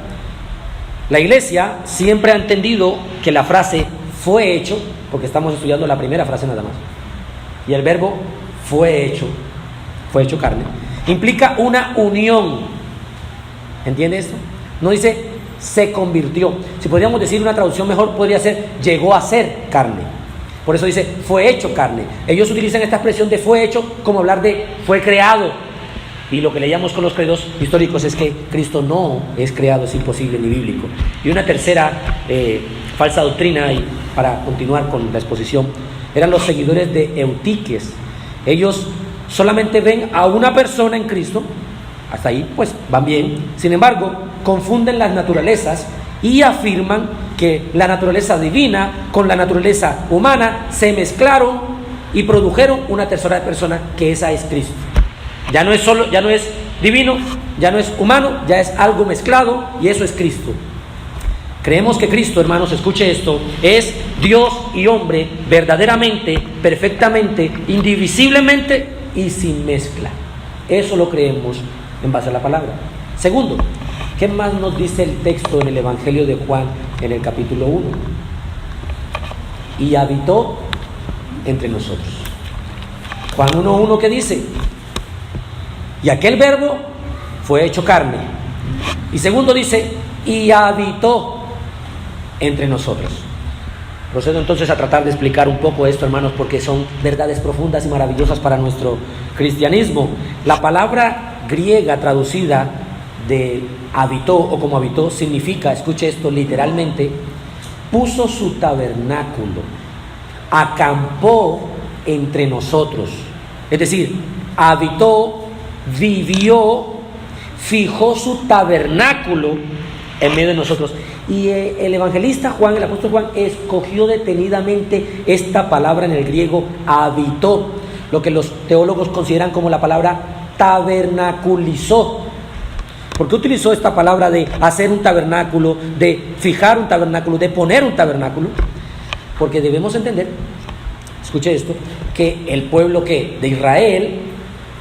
La iglesia siempre ha entendido que la frase fue hecho, porque estamos estudiando la primera frase nada más, y el verbo fue hecho carne, implica una unión. ¿Entiende esto? No dice se convirtió. Si podríamos decir una traducción mejor, podría ser llegó a ser carne. Por eso dice fue hecho carne. Ellos utilizan esta expresión de fue hecho como hablar de fue creado. Y lo que leíamos con los credos históricos es que Cristo no es creado, es imposible ni bíblico. Y una tercera falsa doctrina, y para continuar con la exposición, eran los seguidores de Eutiques. Ellos solamente ven a una persona en Cristo, hasta ahí pues van bien. Sin embargo, confunden las naturalezas y afirman que la naturaleza divina con la naturaleza humana se mezclaron y produjeron una tercera persona, que esa es Cristo. Ya no es divino, ya no es humano, ya es algo mezclado, y eso es Cristo. Creemos que Cristo, hermanos, escuche esto, es Dios y hombre verdaderamente, perfectamente, indivisiblemente y sin mezcla. Eso lo creemos en base a la palabra. Segundo, ¿qué más nos dice el texto en el Evangelio de Juan en el capítulo 1? Y habitó entre nosotros. Juan 1:1, ¿qué dice? Y aquel verbo fue hecho carne. Y segundo dice, y habitó entre nosotros. Procedo entonces a tratar de explicar un poco esto, hermanos, porque son verdades profundas y maravillosas para nuestro cristianismo. La palabra griega traducida de habitó o como habitó significa, escuche esto literalmente, puso su tabernáculo, acampó entre nosotros. Es decir, habitó, vivió, fijó su tabernáculo en medio de nosotros. Y el evangelista Juan, el apóstol Juan, escogió detenidamente esta palabra en el griego, habitó, lo que los teólogos consideran como la palabra tabernaculizó. ¿Por qué utilizó esta palabra de hacer un tabernáculo, de fijar un tabernáculo, de poner un tabernáculo? Porque debemos entender escuche esto, que el pueblo de Israel,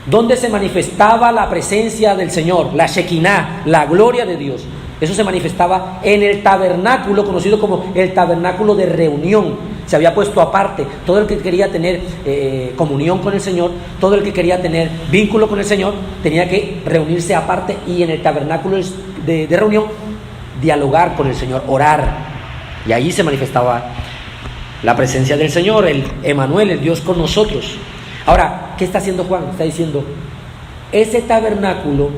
donde se manifestaba la presencia del Señor, la Shekinah, la gloria de Dios, eso se manifestaba en el tabernáculo, conocido como el tabernáculo de reunión. Se había puesto aparte. Todo el que quería tener comunión con el Señor, todo el que quería tener vínculo con el Señor, tenía que reunirse aparte y en el tabernáculo de reunión dialogar con el Señor, orar. Y ahí se manifestaba la presencia del Señor, el Emanuel, el Dios con nosotros. Ahora, ¿qué está haciendo Juan? Está diciendo, ese tabernáculo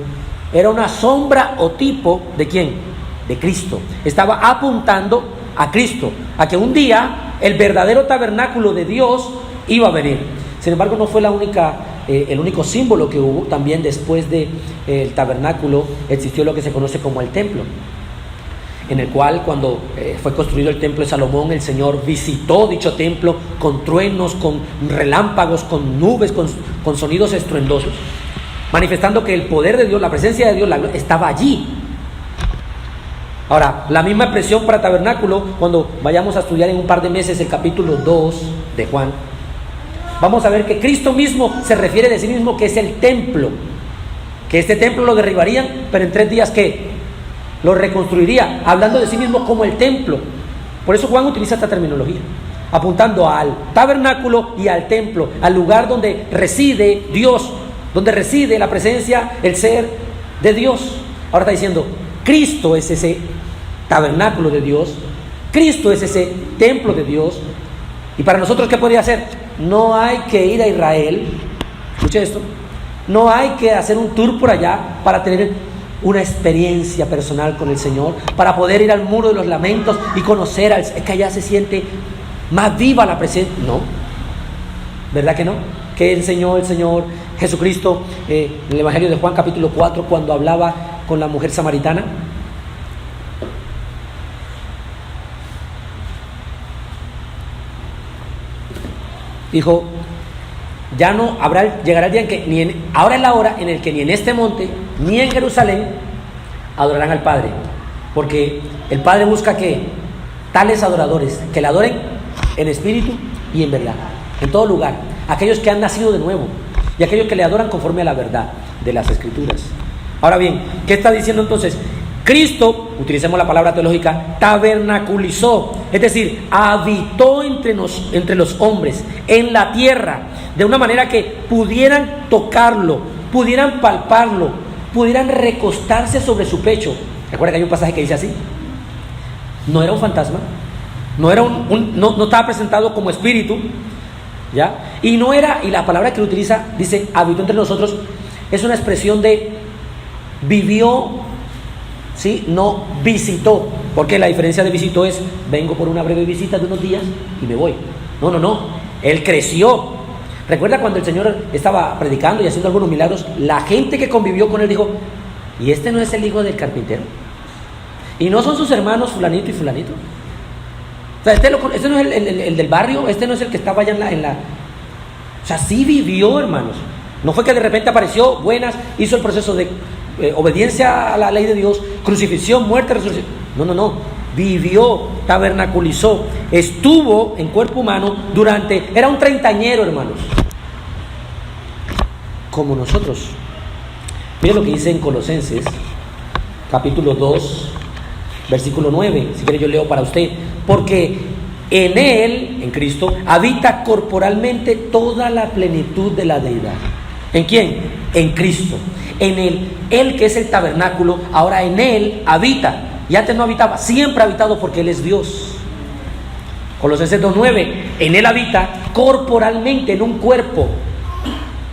era una sombra o tipo ¿de quién? De Cristo. Estaba apuntando a Cristo, a que un día el verdadero tabernáculo de Dios iba a venir. Sin embargo, no fue el único símbolo que hubo. También después del tabernáculo existió lo que se conoce como el templo, en el cual cuando fue construido el templo de Salomón, el Señor visitó dicho templo con truenos, con relámpagos, con nubes, con sonidos estruendosos, manifestando que el poder de Dios, la presencia de Dios, la gloria, estaba allí. Ahora, la misma expresión para tabernáculo, cuando vayamos a estudiar en un par de meses el capítulo 2 de Juan, vamos a ver que Cristo mismo se refiere de sí mismo que es el templo, que este templo lo derribarían, pero en 3 días ¿qué? Lo reconstruiría, hablando de sí mismo como el templo. Por eso Juan utiliza esta terminología, apuntando al tabernáculo y al templo, al lugar donde reside Dios, donde reside la presencia, el ser de Dios. Ahora está diciendo, Cristo es ese tabernáculo de Dios, Cristo es ese templo de Dios. Y para nosotros, ¿qué podría hacer? No hay que ir a Israel, escuche esto, no hay que hacer un tour por allá para tener una experiencia personal con el Señor, para poder ir al muro de los lamentos y conocer es que allá se siente más viva la presencia. No, ¿verdad que no? ¿Qué enseñó el Señor Jesucristo en el Evangelio de Juan capítulo 4 cuando hablaba con la mujer samaritana? Dijo, ya no llegará el día en que ahora es la hora en el que ni en este monte ni en Jerusalén adorarán al Padre, porque el Padre busca que tales adoradores que le adoren en espíritu y en verdad, en todo lugar, aquellos que han nacido de nuevo y aquellos que le adoran conforme a la verdad de las Escrituras. Ahora bien, ¿qué está diciendo entonces? Cristo, utilicemos la palabra teológica, tabernaculizó, es decir, habitó entre los hombres, en la tierra, de una manera que pudieran tocarlo, pudieran palparlo, pudieran recostarse sobre su pecho. ¿Recuerda que hay un pasaje que dice así? No era un fantasma, no estaba presentado como espíritu, ¿ya? Y la palabra que lo utiliza, dice, habitó entre nosotros, es una expresión de vivió, ¿sí? No visitó, porque la diferencia de visitó es, vengo por una breve visita de unos días y me voy. No, él creció. Recuerda cuando el Señor estaba predicando y haciendo algunos milagros, la gente que convivió con él dijo, ¿y este no es el hijo del carpintero? ¿Y no son sus hermanos fulanito y fulanito? O sea, este no es el del barrio, este no es el que estaba allá en la... O sea, sí vivió, hermanos. No fue que de repente apareció, buenas, hizo el proceso de obediencia a la ley de Dios, crucifixión, muerte, resurrección. No. Vivió, tabernaculizó, estuvo en cuerpo humano era un treintañero, hermanos, como nosotros. Miren lo que dice en Colosenses, capítulo 2, versículo 9. Si quiere yo leo para usted. Porque en Él, en Cristo, habita corporalmente toda la plenitud de la deidad. ¿En quién? En Cristo. En Él que es el tabernáculo, ahora en Él habita. Y antes no habitaba, siempre ha habitado porque Él es Dios. Colosenses 2:9, en Él habita corporalmente, en un cuerpo.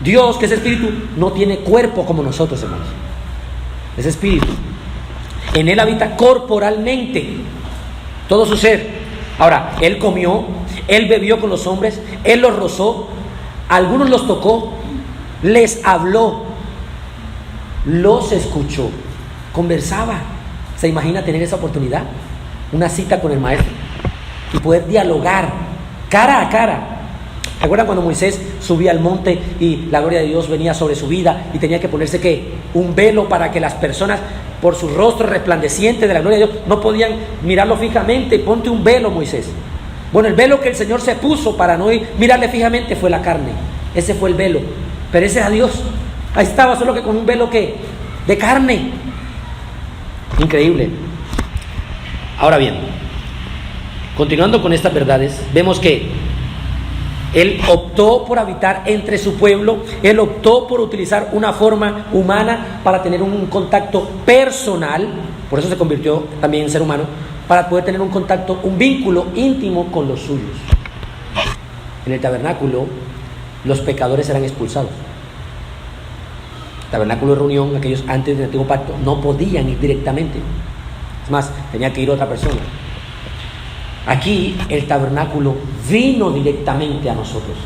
Dios, que es espíritu, no tiene cuerpo como nosotros, hermanos. Es espíritu. En Él habita corporalmente todo su ser. Ahora, Él comió, Él bebió con los hombres, Él los rozó, algunos los tocó, les habló, los escuchó, conversaba. ¿Se imagina tener esa oportunidad? Una cita con el Maestro y poder dialogar cara a cara. ¿Recuerdan cuando Moisés subía al monte y la gloria de Dios venía sobre su vida y tenía que ponerse ¿qué? Un velo para que las personas, por su rostro resplandeciente de la gloria de Dios, no podían mirarlo fijamente? Ponte un velo, Moisés. Bueno, el velo que el Señor se puso para no mirarle fijamente fue la carne. Ese fue el velo. Pero ese es a Dios. Ahí estaba, solo que con un velo que de carne. Increíble. Ahora bien, continuando con estas verdades, vemos que Él optó por habitar entre su pueblo. Él optó por utilizar una forma humana para tener un contacto personal. Por eso se convirtió también en ser humano, para poder tener un contacto, un vínculo íntimo con los suyos. En el tabernáculo, los pecadores eran expulsados. El tabernáculo de reunión, aquellos antes del antiguo pacto, no podían ir directamente. Es más, tenía que ir otra persona. Aquí el tabernáculo vino directamente a nosotros.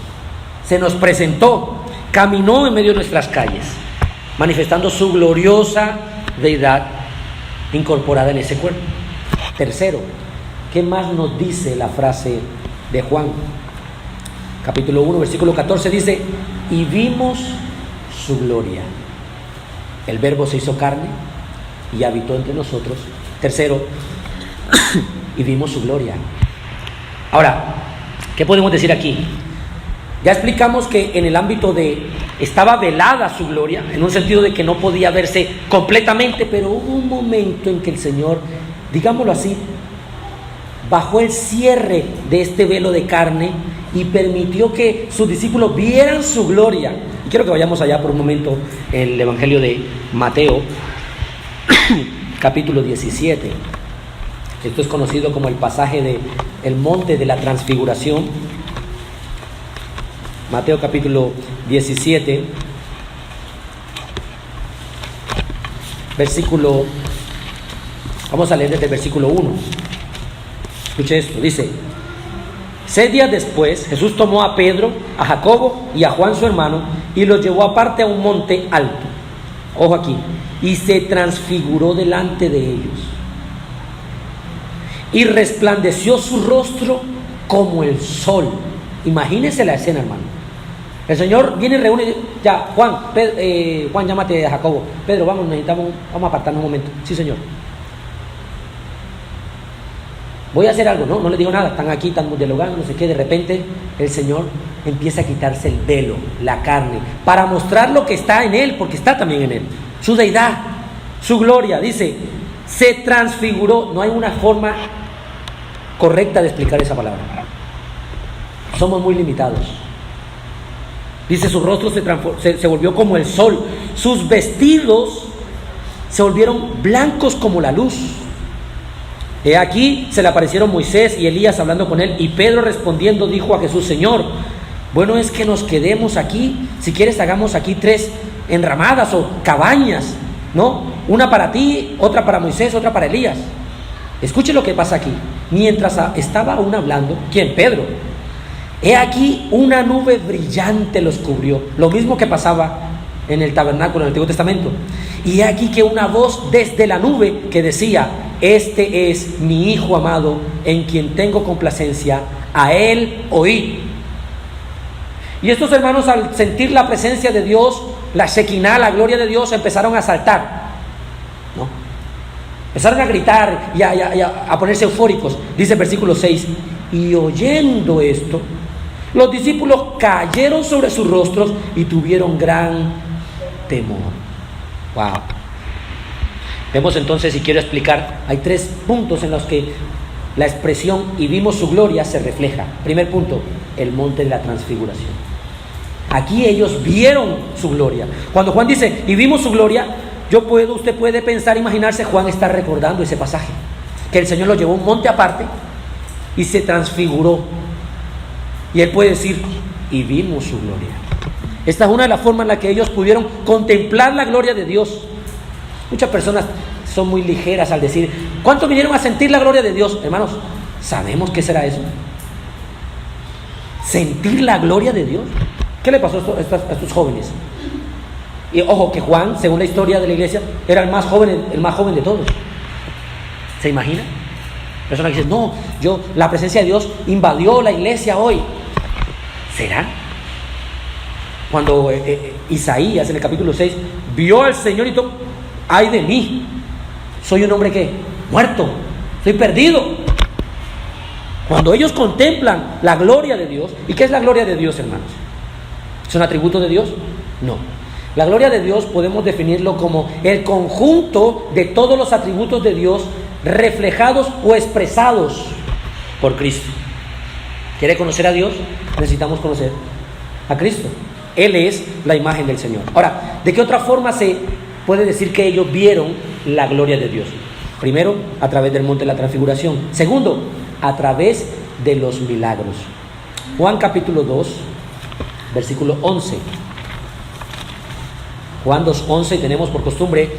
Se nos presentó, caminó en medio de nuestras calles, manifestando su gloriosa deidad incorporada en ese cuerpo. Tercero, ¿qué más nos dice la frase de Juan? Capítulo 1, versículo 14 dice: y vimos su gloria. El Verbo se hizo carne y habitó entre nosotros. Tercero, y vimos su gloria. Ahora, ¿qué podemos decir aquí? Ya explicamos que en el ámbito de estaba velada su gloria, en un sentido de que no podía verse completamente, pero hubo un momento en que el Señor, digámoslo así, bajó el cierre de este velo de carne y permitió que sus discípulos vieran su gloria. Y quiero que vayamos allá por un momento, en el Evangelio de Mateo, capítulo 17. Esto es conocido como el pasaje del monte de la transfiguración. Mateo capítulo 17, versículo, vamos a leer desde el versículo 1. Escuche esto, dice: 6 días después, Jesús tomó a Pedro, a Jacobo y a Juan su hermano y los llevó aparte a un monte alto. Ojo aquí. Y se transfiguró delante de ellos. Y resplandeció su rostro como el sol. Imagínense la escena, hermano. El Señor viene y reúne, ya, Juan, Juan, llámate a Jacobo. Pedro, vamos a apartarnos un momento. Sí, Señor. Voy a hacer algo, no les digo nada, están aquí, están dialogando, no sé qué. De repente el Señor empieza a quitarse el velo, la carne, para mostrar lo que está en Él, porque está también en Él. Su deidad, su gloria, dice, se transfiguró. No hay una forma correcta de explicar esa palabra. Somos muy limitados. Dice, su rostro se volvió como el sol, sus vestidos se volvieron blancos como la luz. He aquí se le aparecieron Moisés y Elías hablando con él, y Pedro respondiendo dijo a Jesús: Señor, bueno es que nos quedemos aquí, si quieres hagamos aquí 3 enramadas o cabañas, ¿no? Una para ti, otra para Moisés, otra para Elías. Escuche lo que pasa aquí. Mientras estaba aún hablando, ¿quién? Pedro. He aquí una nube brillante los cubrió, lo mismo que pasaba en el tabernáculo en el Antiguo Testamento. Y he aquí que una voz desde la nube que decía: este es mi Hijo amado, en quien tengo complacencia, a él oíd. Y estos hermanos, al sentir la presencia de Dios, la Shekinah, la gloria de Dios, empezaron a saltar, ¿no? Empezaron a gritar y a ponerse eufóricos. Dice el versículo 6: y oyendo esto, los discípulos cayeron sobre sus rostros y tuvieron gran temor. Wow. Vemos entonces, si quiero explicar, hay 3 puntos en los que la expresión "y vimos su gloria" se refleja. Primer punto, el monte de la transfiguración. Aquí ellos vieron su gloria. Cuando Juan dice "y vimos su gloria", usted puede pensar, imaginarse, Juan está recordando ese pasaje, que el Señor lo llevó a un monte aparte y se transfiguró. Y él puede decir "y vimos su gloria". Esta es una de las formas en las que ellos pudieron contemplar la gloria de Dios. Muchas personas son muy ligeras al decir: ¿cuántos vinieron a sentir la gloria de Dios? Hermanos, ¿sabemos qué será eso? ¿Sentir la gloria de Dios? ¿Qué le pasó a estos jóvenes? Y ojo, que Juan, según la historia de la iglesia, era el más joven de todos. ¿Se imagina? Personas que dicen: no, la presencia de Dios invadió la iglesia hoy. ¿Será? Cuando Isaías, en el capítulo 6, vio al Señor y todo: ¡ay de mí! Soy un hombre que muerto, estoy perdido. Cuando ellos contemplan la gloria de Dios, ¿y qué es la gloria de Dios, hermanos? ¿Es un atributo de Dios? No. La gloria de Dios podemos definirlo como el conjunto de todos los atributos de Dios reflejados o expresados por Cristo. ¿Quiere conocer a Dios? Necesitamos conocer a Cristo. Él es la imagen del Señor. Ahora, ¿de qué otra forma se puede decir que ellos vieron la gloria de Dios? Primero, a través del monte de la transfiguración. Segundo, a través de los milagros. Juan capítulo 2, versículo 11. Juan 2:11, tenemos por costumbre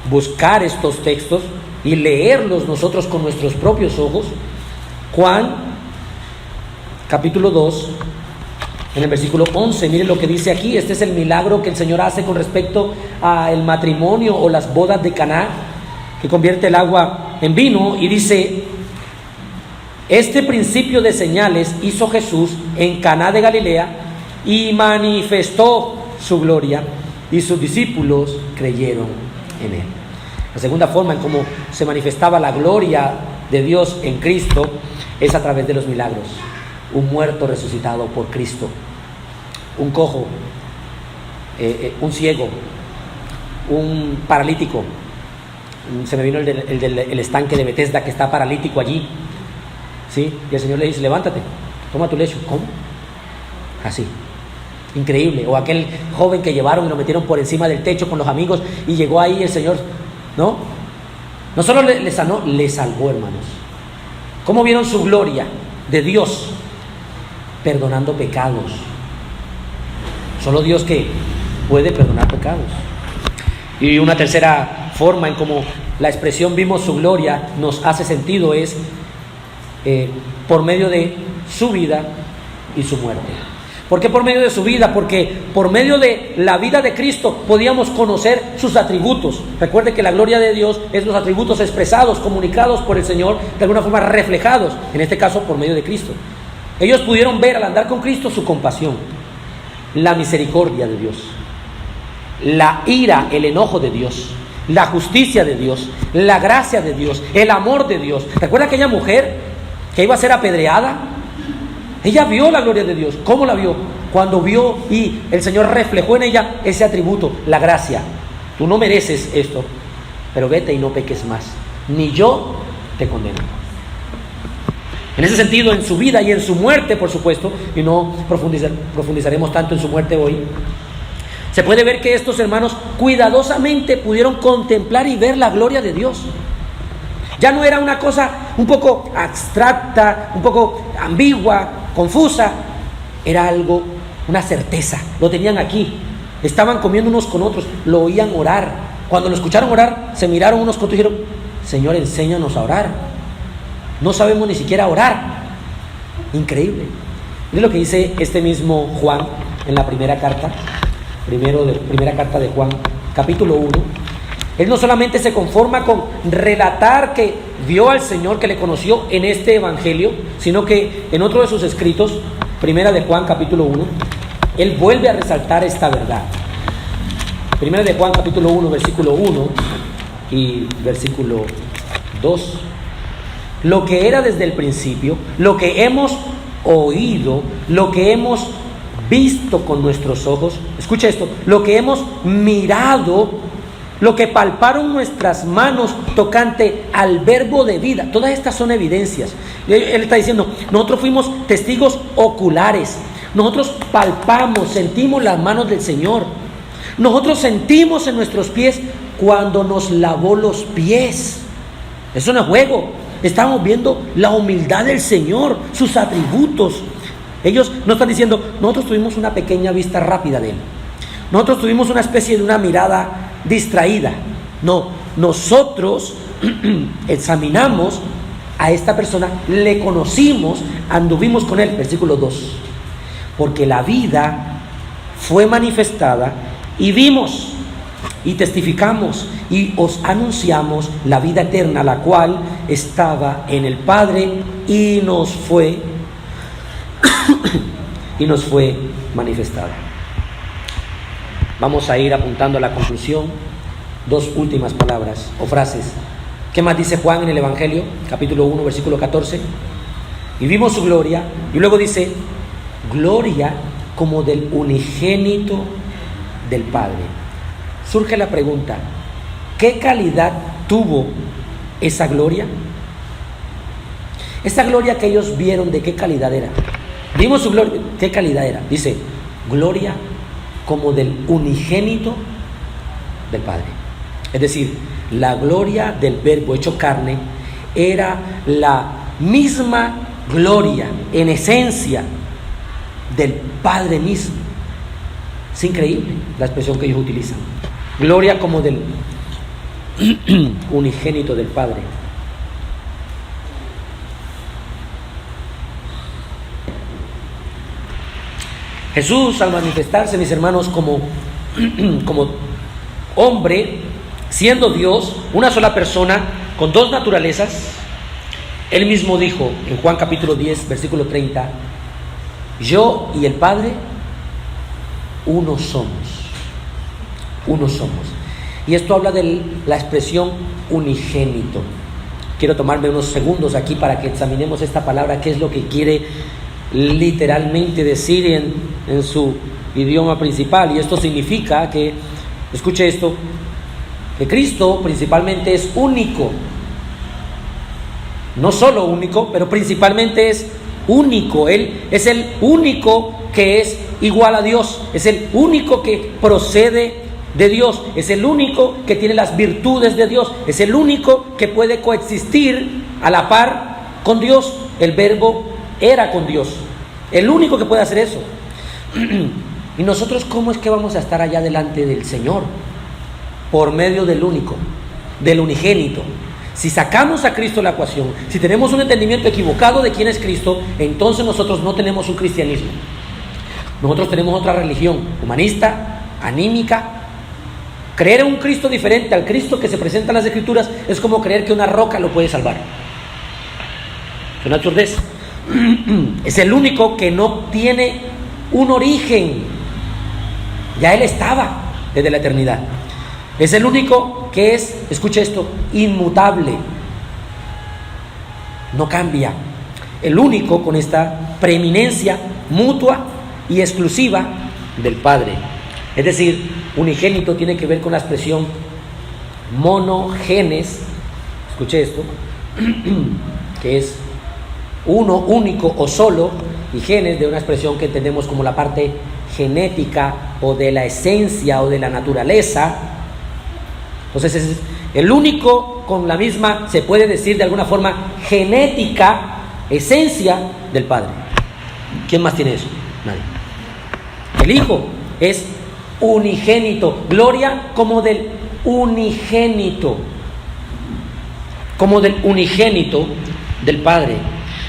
buscar estos textos y leerlos nosotros con nuestros propios ojos. Juan capítulo 2, en el versículo 11, miren lo que dice aquí. Este es el milagro que el Señor hace con respecto al matrimonio o las bodas de Caná, que convierte el agua en vino, y dice: este principio de señales hizo Jesús en Caná de Galilea y manifestó su gloria, y sus discípulos creyeron en él. La segunda forma en cómo se manifestaba la gloria de Dios en Cristo es a través de los milagros. Un muerto resucitado por Cristo, un cojo, un ciego, un paralítico. Se me vino el estanque de Betesda, que está paralítico allí, ¿sí? Y el Señor le dice: levántate, toma tu lecho. ¿Cómo? Así. Increíble. O aquel joven que llevaron y lo metieron por encima del techo con los amigos, y llegó ahí el Señor, ¿no? No solo le sanó, le salvó, hermanos. ¿Cómo vieron su gloria de Dios? Perdonando pecados. Solo Dios que puede perdonar pecados. Y una tercera forma en cómo la expresión vimos su gloria nos hace sentido es por medio de su vida y su muerte. ¿Por qué por medio de su vida? Porque por medio de la vida de Cristo podíamos conocer sus atributos. Recuerde que la gloria de Dios es los atributos expresados, comunicados por el Señor, de alguna forma reflejados, en este caso por medio de Cristo. Ellos pudieron ver al andar con Cristo su compasión, la misericordia de Dios, la ira, el enojo de Dios, la justicia de Dios, la gracia de Dios, el amor de Dios. ¿Recuerda aquella mujer que iba a ser apedreada? Ella vio la gloria de Dios. ¿Cómo la vio? Cuando vio y el Señor reflejó en ella ese atributo, la gracia. Tú no mereces esto, pero vete y no peques más. Ni yo te condeno. En ese sentido, en su vida y en su muerte, por supuesto, y no profundizaremos tanto en su muerte hoy, se puede ver que estos hermanos cuidadosamente pudieron contemplar y ver la gloria de Dios. Ya no era una cosa un poco abstracta, un poco ambigua, confusa. Era algo, una certeza. Lo tenían aquí. Estaban comiendo unos con otros, lo oían orar. Cuando lo escucharon orar, se miraron unos con otros y dijeron: Señor, enséñanos a orar. No sabemos ni siquiera orar. Increíble. Miren lo que dice este mismo Juan en la primera carta. Primera carta de Juan, capítulo 1. Él no solamente se conforma con relatar que vio al Señor, que le conoció en este evangelio, sino que en otro de sus escritos, primera de Juan, capítulo 1, él vuelve a resaltar esta verdad. Primera de Juan, capítulo 1, versículo 1 y versículo 2. Lo que era desde el principio, lo que hemos oído, lo que hemos visto con nuestros ojos, escucha esto, lo que hemos mirado, lo que palparon nuestras manos tocante al verbo de vida. Todas estas son evidencias. Él está diciendo: nosotros fuimos testigos oculares. Nosotros palpamos, sentimos las manos del Señor. Nosotros sentimos en nuestros pies cuando nos lavó los pies. Eso no es juego. Estamos viendo la humildad del Señor, sus atributos. Ellos no están diciendo: nosotros tuvimos una pequeña vista rápida de Él. Nosotros tuvimos una especie de una mirada distraída. No, nosotros examinamos a esta persona, le conocimos, anduvimos con Él. Versículo 2. Porque la vida fue manifestada y vimos y testificamos y os anunciamos la vida eterna, la cual estaba en el Padre y nos fue manifestada. Vamos a ir apuntando a la conclusión. Dos últimas palabras o frases. ¿Qué más dice Juan en el Evangelio? Capítulo 1, versículo 14. y vimos su gloria, y luego dice, gloria como del unigénito del Padre. Surge la pregunta, ¿qué calidad tuvo esa gloria? Esa gloria que ellos vieron, ¿de qué calidad era? Vimos su gloria, ¿qué calidad era? Dice, gloria como del unigénito del Padre. Es decir, la gloria del Verbo hecho carne era la misma gloria en esencia del Padre mismo. Es increíble la expresión que ellos utilizan. Gloria como del unigénito del Padre. Jesús, al manifestarse, mis hermanos, como hombre, siendo Dios, una sola persona, con dos naturalezas, Él mismo dijo en Juan capítulo 10, versículo 30, yo y el Padre, uno somos. Uno somos. Y esto habla de la expresión unigénito. Quiero tomarme unos segundos aquí para que examinemos esta palabra, qué es lo que quiere literalmente decir en su idioma principal. Y esto significa que, escuche esto, que Cristo principalmente es único. No solo único, pero principalmente es único. Él es el único que es igual a Dios. Es el único que procede de Dios. Es el único que tiene las virtudes de Dios. Es el único que puede coexistir a la par con Dios. El Verbo era con Dios. El único que puede hacer eso. ¿Y nosotros cómo es que vamos a estar allá delante del Señor? Por medio del único, del unigénito. Si sacamos a Cristo de la ecuación, si tenemos un entendimiento equivocado de quién es Cristo, entonces nosotros no tenemos un cristianismo. Nosotros tenemos otra religión, humanista, anímica. Creer en un Cristo diferente al Cristo que se presenta en las Escrituras es como creer que una roca lo puede salvar. Es una absurdez. Es el único que no tiene un origen. Ya Él estaba desde la eternidad. Es el único que es, escuche esto, inmutable. No cambia. El único con esta preeminencia mutua y exclusiva del Padre. Es decir, unigénito tiene que ver con la expresión monogenes. Escuche esto, que es uno, único o solo, y genes de una expresión que entendemos como la parte genética o de la esencia o de la naturaleza. Entonces es el único con la misma, se puede decir de alguna forma, genética, esencia del Padre. ¿Quién más tiene eso? Nadie. El Hijo es unigénito, gloria como del unigénito, como del unigénito del Padre.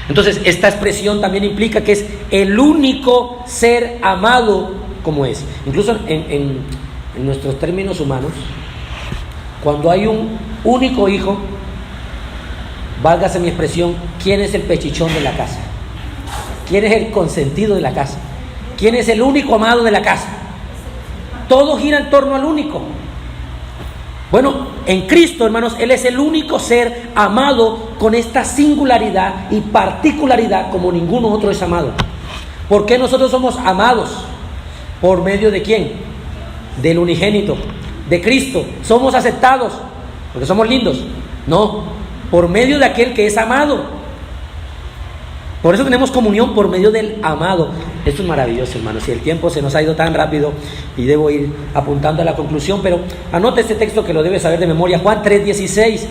Entonces esta expresión también implica que es el único ser amado como es. Incluso en nuestros términos humanos, cuando hay un único hijo, válgase mi expresión, ¿quién es el pechichón de la casa? ¿Quién es el consentido de la casa? ¿Quién es el único amado de la casa? Todo gira en torno al único. Bueno, en Cristo, hermanos, Él es el único ser amado con esta singularidad y particularidad como ninguno otro es amado. ¿Por qué nosotros somos amados? ¿Por medio de quién? Del unigénito, de Cristo. ¿Somos aceptados porque somos lindos? No, por medio de aquel que es amado. Por eso tenemos comunión por medio del amado. Esto es maravilloso, hermanos. Y el tiempo se nos ha ido tan rápido y debo ir apuntando a la conclusión, pero anote este texto que lo debes saber de memoria, Juan 3:16.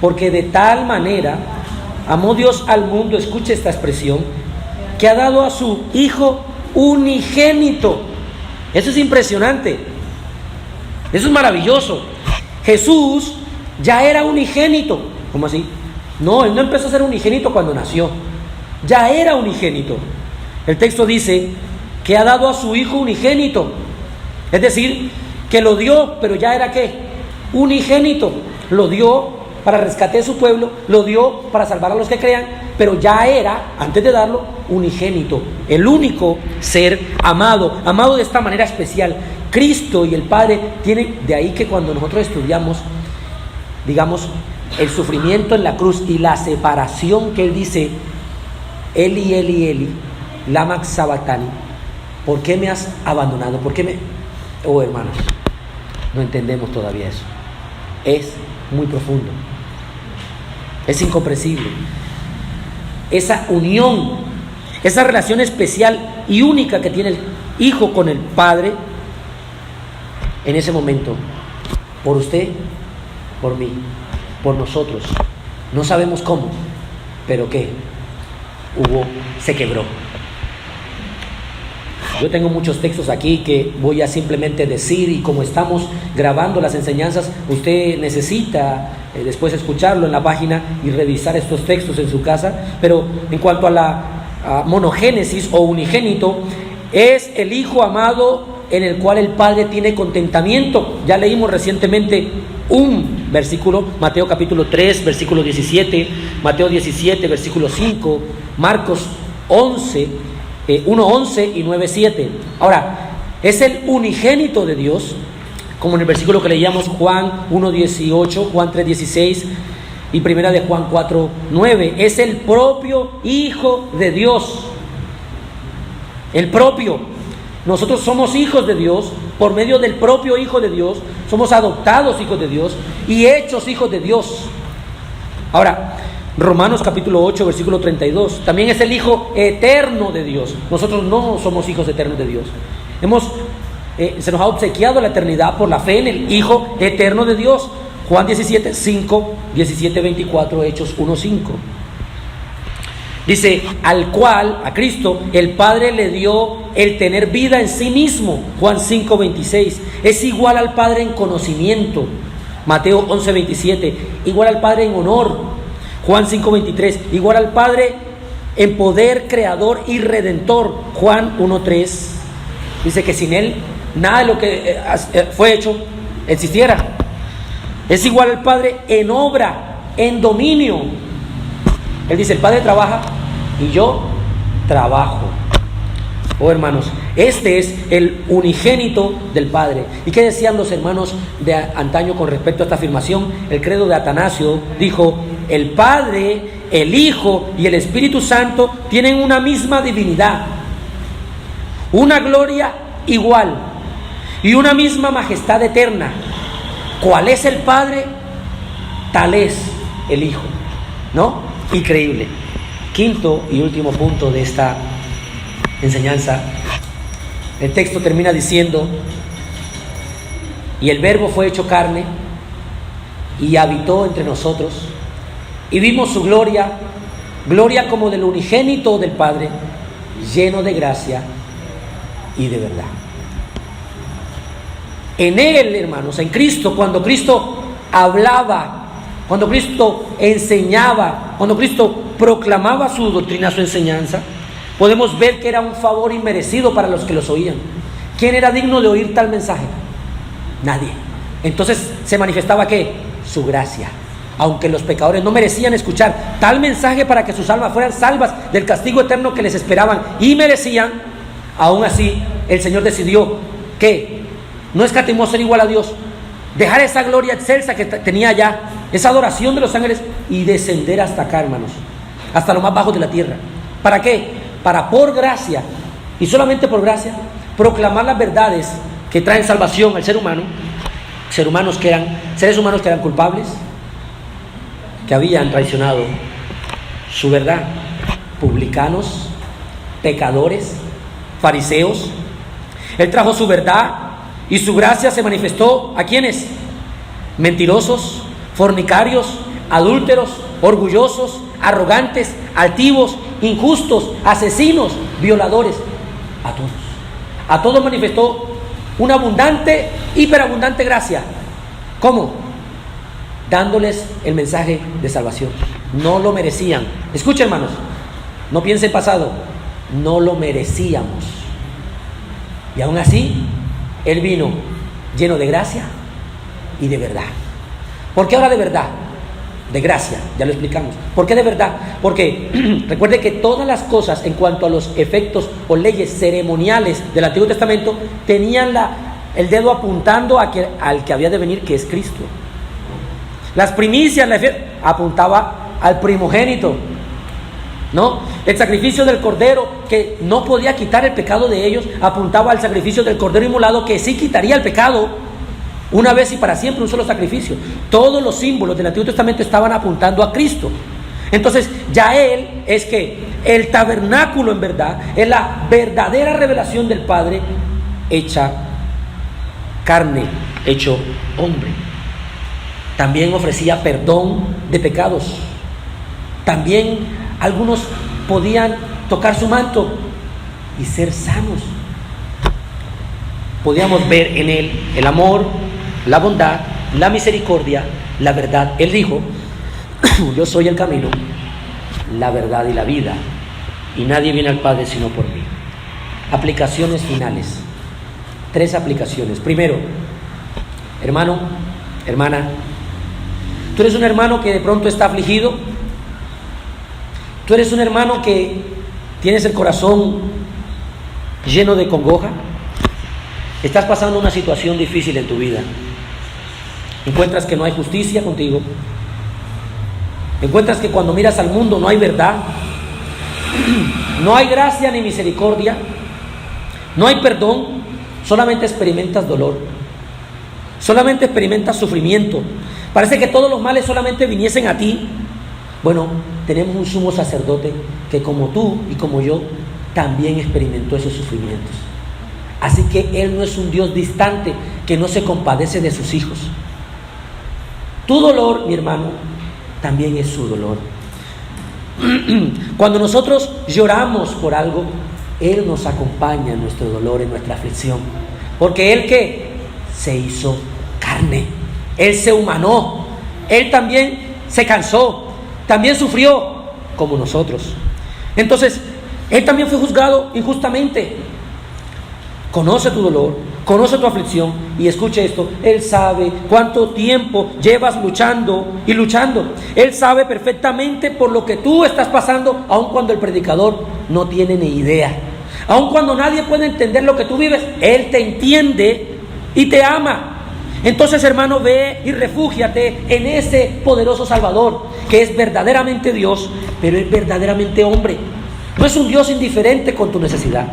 Porque de tal manera amó Dios al mundo, escuche esta expresión, que ha dado a su Hijo unigénito. Eso es impresionante. Eso es maravilloso. Jesús ya era unigénito. ¿Cómo así? No, Él no empezó a ser unigénito cuando nació. Ya era unigénito. El texto dice que ha dado a su Hijo unigénito. Es decir, que lo dio, pero ya era ¿qué? Unigénito. Lo dio para rescatar a su pueblo, lo dio para salvar a los que crean, pero ya era, antes de darlo, unigénito. El único ser amado, amado de esta manera especial. Cristo y el Padre tienen, de ahí que cuando nosotros estudiamos, digamos, el sufrimiento en la cruz y la separación que Él dice Eli, Eli, Eli, lama sabactani, ¿por qué me has abandonado? ¿Por qué me...? Oh, hermanos, no entendemos todavía eso. Es muy profundo, es incomprensible. Esa unión, esa relación especial y única que tiene el Hijo con el Padre, en ese momento, por usted, por mí, por nosotros, no sabemos cómo, pero ¿qué? Se quebró. Yo tengo muchos textos aquí que voy a simplemente decir, y como estamos grabando las enseñanzas, usted necesita después escucharlo en la página y revisar estos textos en su casa. Pero en cuanto a la monogénesis o unigénito, es el Hijo amado en el cual el Padre tiene contentamiento. Ya leímos recientemente un versículo, Mateo capítulo 3, versículo 17, Mateo 17, versículo 5, Marcos 11, 1:11 y 9:7. Ahora, es el unigénito de Dios, como en el versículo que leíamos, Juan 1:18, Juan 3:16 y primera de Juan 4:9. Es el propio Hijo de Dios. El propio. Nosotros somos hijos de Dios por medio del propio Hijo de Dios. Somos adoptados hijos de Dios y hechos hijos de Dios. Ahora, Romanos capítulo 8, versículo 32. También es el Hijo eterno de Dios. Nosotros no somos hijos eternos de Dios. Se nos ha obsequiado la eternidad por la fe en el Hijo eterno de Dios. Juan 17, 5, 17, 24, Hechos 1, 5. Dice, al cual, a Cristo, el Padre le dio el tener vida en sí mismo. Juan 5, 26. Es igual al Padre en conocimiento. Mateo 11, 27. Igual al Padre en honor. Juan 5, 23. Igual al Padre en poder creador y redentor. Juan 1, 3. Dice que sin Él nada de lo que fue hecho existiera. Es igual al Padre en obra, en dominio. Él dice, el Padre trabaja y yo trabajo. Oh, hermanos, este es el unigénito del Padre. ¿Y qué decían los hermanos de antaño con respecto a esta afirmación? El credo de Atanasio dijo, el Padre, el Hijo y el Espíritu Santo tienen una misma divinidad, una gloria igual y una misma majestad eterna. ¿Cuál es el Padre? Tal es el Hijo. ¿No? Increíble. Quinto y último punto de esta enseñanza. El texto termina diciendo, y el Verbo fue hecho carne y habitó entre nosotros, y vimos su gloria, gloria como del unigénito del Padre, lleno de gracia y de verdad. En Él, hermanos, en Cristo, cuando Cristo hablaba, cuando Cristo enseñaba, cuando Cristo proclamaba su doctrina, su enseñanza, podemos ver que era un favor inmerecido para los que los oían. ¿Quién era digno de oír tal mensaje? Nadie. Entonces se manifestaba ¿qué? Su gracia. Aunque los pecadores no merecían escuchar tal mensaje para que sus almas fueran salvas del castigo eterno que les esperaban y merecían, aún así el Señor decidió que no escatimó ser igual a Dios, dejar esa gloria excelsa que tenía allá, esa adoración de los ángeles, y descender hasta acá, hermanos, hasta lo más bajo de la tierra. ¿Para qué? Para por gracia, y solamente por gracia, proclamar las verdades que traen salvación al ser humano, seres humanos que eran culpables, que habían traicionado su verdad, publicanos, pecadores, fariseos. Él trajo su verdad y su gracia se manifestó ¿a quiénes? Mentirosos, fornicarios, adúlteros, orgullosos, arrogantes, altivos, injustos, asesinos, violadores. A todos manifestó una abundante, hiperabundante gracia. ¿Cómo? Dándoles el mensaje de salvación. No lo merecían. Escuchen, hermanos, no piensen pasado, no lo merecíamos. Y aún así, Él vino lleno de gracia y de verdad. ¿Por qué ahora de verdad? De gracia, ya lo explicamos. ¿Por qué de verdad? Porque recuerde que todas las cosas en cuanto a los efectos o leyes ceremoniales del Antiguo Testamento tenían el dedo apuntando al que había de venir, que es Cristo. Las primicias apuntaba al primogénito. ¿no? El sacrificio del cordero, que no podía quitar el pecado de ellos, apuntaba al sacrificio del cordero inmolado, que sí quitaría el pecado una vez y para siempre, un solo sacrificio. Todos los símbolos del Antiguo Testamento estaban apuntando a Cristo. Entonces ya Él es que el tabernáculo en verdad es la verdadera revelación del Padre hecha carne, hecho hombre. También ofrecía perdón de pecados. También algunos podían tocar su manto y ser sanos. Podíamos ver en Él el amor, la bondad, la misericordia, la verdad. Él dijo: yo soy el camino, la verdad y la vida, y nadie viene al Padre sino por mí. Aplicaciones finales. 3 aplicaciones. Primero, hermano, hermana, tú eres un hermano que de pronto está afligido. Tú eres un hermano que tienes el corazón lleno de congoja. Estás pasando una situación difícil en tu vida. Encuentras que no hay justicia contigo. Encuentras que cuando miras al mundo no hay verdad. No hay gracia ni misericordia. No hay perdón. Solamente experimentas dolor. Solamente experimentas sufrimiento. Parece que todos los males solamente viniesen a ti. Bueno, tenemos un sumo sacerdote que, como tú y como yo, también experimentó esos sufrimientos. Así que Él no es un Dios distante que no se compadece de sus hijos. Tu dolor, mi hermano, también es su dolor. Cuando nosotros lloramos por algo, Él nos acompaña en nuestro dolor, en nuestra aflicción. Porque Él que se hizo carne, Él se humanó, Él también se cansó, también sufrió como nosotros. Entonces, Él también fue juzgado injustamente. Conoce tu dolor, conoce tu aflicción, y escuche esto: Él sabe cuánto tiempo llevas luchando y luchando. Él sabe perfectamente por lo que tú estás pasando, aun cuando el predicador no tiene ni idea. Aun cuando nadie puede entender lo que tú vives, Él te entiende y te ama. Entonces, hermano, ve y refúgiate en ese poderoso Salvador, que es verdaderamente Dios, pero es verdaderamente hombre. No es un Dios indiferente con tu necesidad,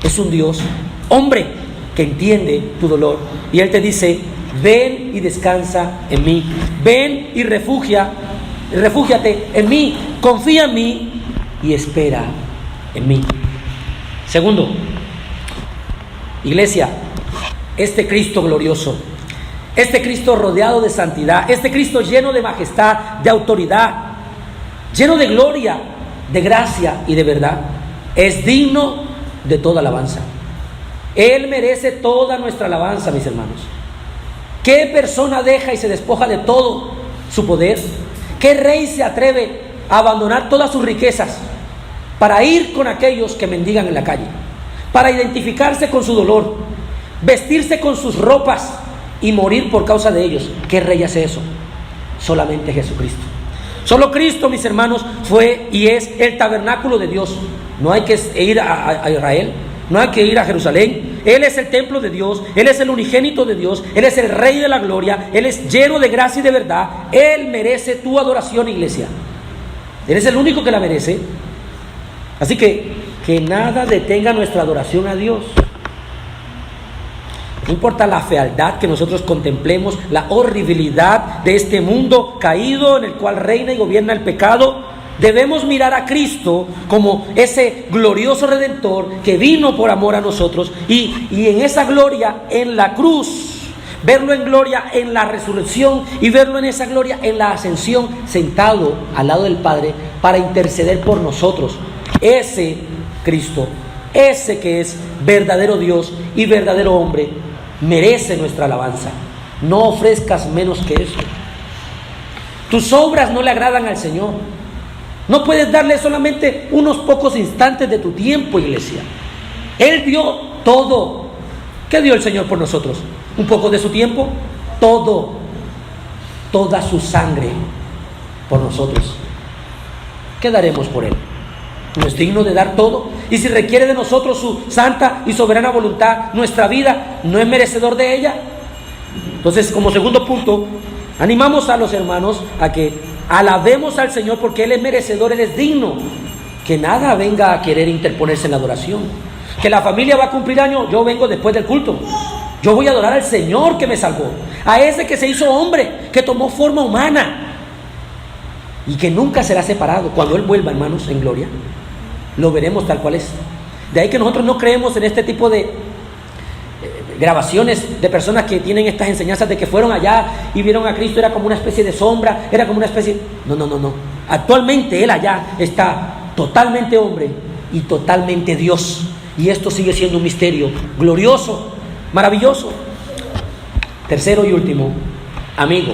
es un Dios hombre que entiende tu dolor. Y Él te dice: ven y descansa en mí. Ven y refúgiate en mí. Confía en mí y espera en mí. Segundo, iglesia, este Cristo glorioso, este Cristo rodeado de santidad, este Cristo lleno de majestad, de autoridad, lleno de gloria, de gracia y de verdad, es digno de toda alabanza. Él merece toda nuestra alabanza, mis hermanos. ¿Qué persona deja y se despoja de todo su poder? ¿Qué rey se atreve a abandonar todas sus riquezas para ir con aquellos que mendigan en la calle, para identificarse con su dolor, vestirse con sus ropas y morir por causa de ellos? ¿Qué rey hace eso? Solamente Jesucristo. Solo Cristo, mis hermanos, fue y es el tabernáculo de Dios. No hay que ir a Israel, no hay que ir a Jerusalén. Él es el templo de Dios, Él es el unigénito de Dios, Él es el Rey de la gloria, Él es lleno de gracia y de verdad. Él merece tu adoración, iglesia. Él es el único que la merece. Así que nada detenga nuestra adoración a Dios. No importa la fealdad que nosotros contemplemos, la horribilidad de este mundo caído en el cual reina y gobierna el pecado, debemos mirar a Cristo como ese glorioso Redentor que vino por amor a nosotros, y en esa gloria en la cruz, verlo en gloria en la resurrección y verlo en esa gloria en la ascensión, sentado al lado del Padre para interceder por nosotros. Ese Cristo, ese que es verdadero Dios y verdadero hombre, merece nuestra alabanza. No ofrezcas menos que eso. Tus obras no le agradan al Señor. No puedes darle solamente unos pocos instantes de tu tiempo, iglesia. Él dio todo. ¿Qué dio el Señor por nosotros? ¿Un poco de su tiempo? Todo. Toda su sangre por nosotros. ¿Qué daremos por Él? ¿No es digno de dar todo? Y si requiere de nosotros su santa y soberana voluntad, nuestra vida, ¿no es merecedor de ella? Entonces, como segundo punto, animamos a los hermanos a que alabemos al Señor, porque Él es merecedor, Él es digno que nada venga a querer interponerse en la adoración. Que la familia va a cumplir años, yo vengo después del culto. Yo voy a adorar al Señor que me salvó, a ese que se hizo hombre, que tomó forma humana y que nunca será separado. Cuando Él vuelva, hermanos, en gloria, lo veremos tal cual es. De ahí que nosotros no creemos en este tipo de grabaciones de personas que tienen estas enseñanzas de que fueron allá y vieron a Cristo, era como una especie de sombra, era como una especie... No. Actualmente Él allá está totalmente hombre y totalmente Dios. Y esto sigue siendo un misterio glorioso, maravilloso. Tercero y último, amigo,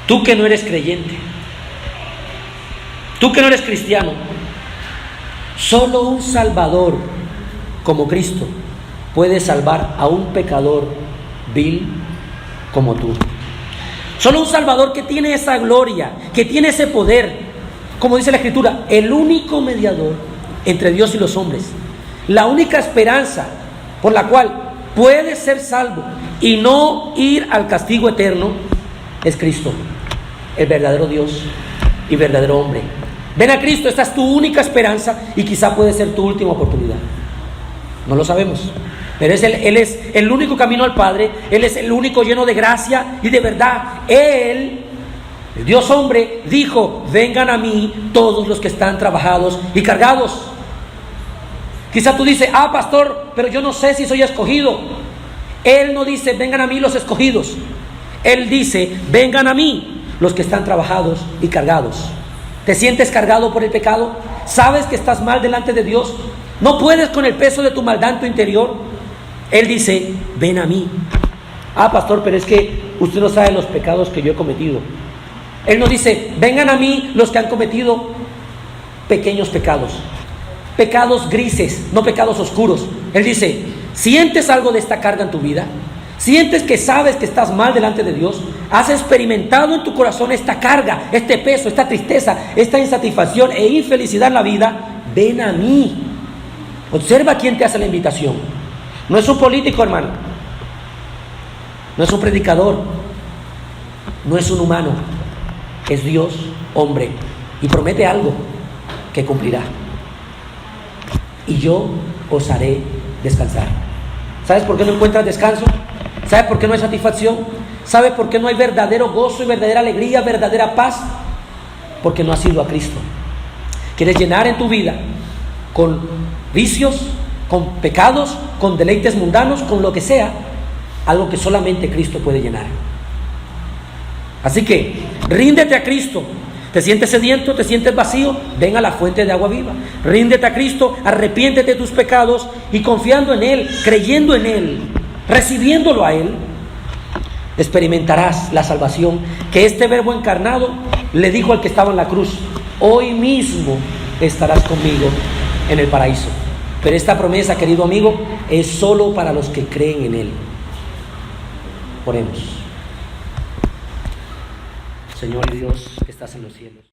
tú que no eres creyente, tú que no eres cristiano, solo un Salvador como Cristo puede salvar a un pecador vil como tú. Solo un Salvador que tiene esa gloria, que tiene ese poder, como dice la Escritura, el único mediador entre Dios y los hombres, la única esperanza por la cual puedes ser salvo y no ir al castigo eterno, es Cristo, el verdadero Dios y verdadero hombre. Ven a Cristo, esta es tu única esperanza y quizá puede ser tu última oportunidad. No lo sabemos, pero Él es el único camino al Padre. Él es el único lleno de gracia y de verdad. Él, el Dios hombre, dijo: vengan a mí todos los que están trabajados y cargados. Quizá tú dices: pastor, pero yo no sé si soy escogido. Él no dice: vengan a mí los escogidos. Él dice: vengan a mí los que están trabajados y cargados. ¿Te sientes cargado por el pecado? ¿Sabes que estás mal delante de Dios? ¿No puedes con el peso de tu maldad en tu interior? Él dice: ven a mí. Pastor, pero es que usted no sabe los pecados que yo he cometido. Él no dice: vengan a mí los que han cometido pequeños pecados, pecados grises, no pecados oscuros. Él dice: ¿sientes algo de esta carga en tu vida? ¿Sientes que sabes que estás mal delante de Dios? ¿Has experimentado en tu corazón esta carga, este peso, esta tristeza, esta insatisfacción e infelicidad en la vida? Ven a mí. Observa quién te hace la invitación. No es un político, hermano. No es un predicador. No es un humano. Es Dios, hombre. Y promete algo que cumplirá. Y yo os haré descansar. ¿Sabes por qué no encuentras descanso? ¿Sabes por qué no hay satisfacción? ¿Sabes por qué no hay verdadero gozo y verdadera alegría, verdadera paz? Porque no has ido a Cristo. Quieres llenar en tu vida con vicios, con pecados, con deleites mundanos, con lo que sea, algo que solamente Cristo puede llenar. Así que ríndete a Cristo. ¿Te sientes sediento? ¿Te sientes vacío? Ven a la fuente de agua viva. Ríndete a Cristo, arrepiéntete de tus pecados y confiando en Él, creyendo en Él, recibiéndolo a Él, experimentarás la salvación que este Verbo encarnado le dijo al que estaba en la cruz: hoy mismo estarás conmigo en el paraíso. Pero esta promesa, querido amigo, es solo para los que creen en Él. Oremos. Señor Dios que estás en los cielos.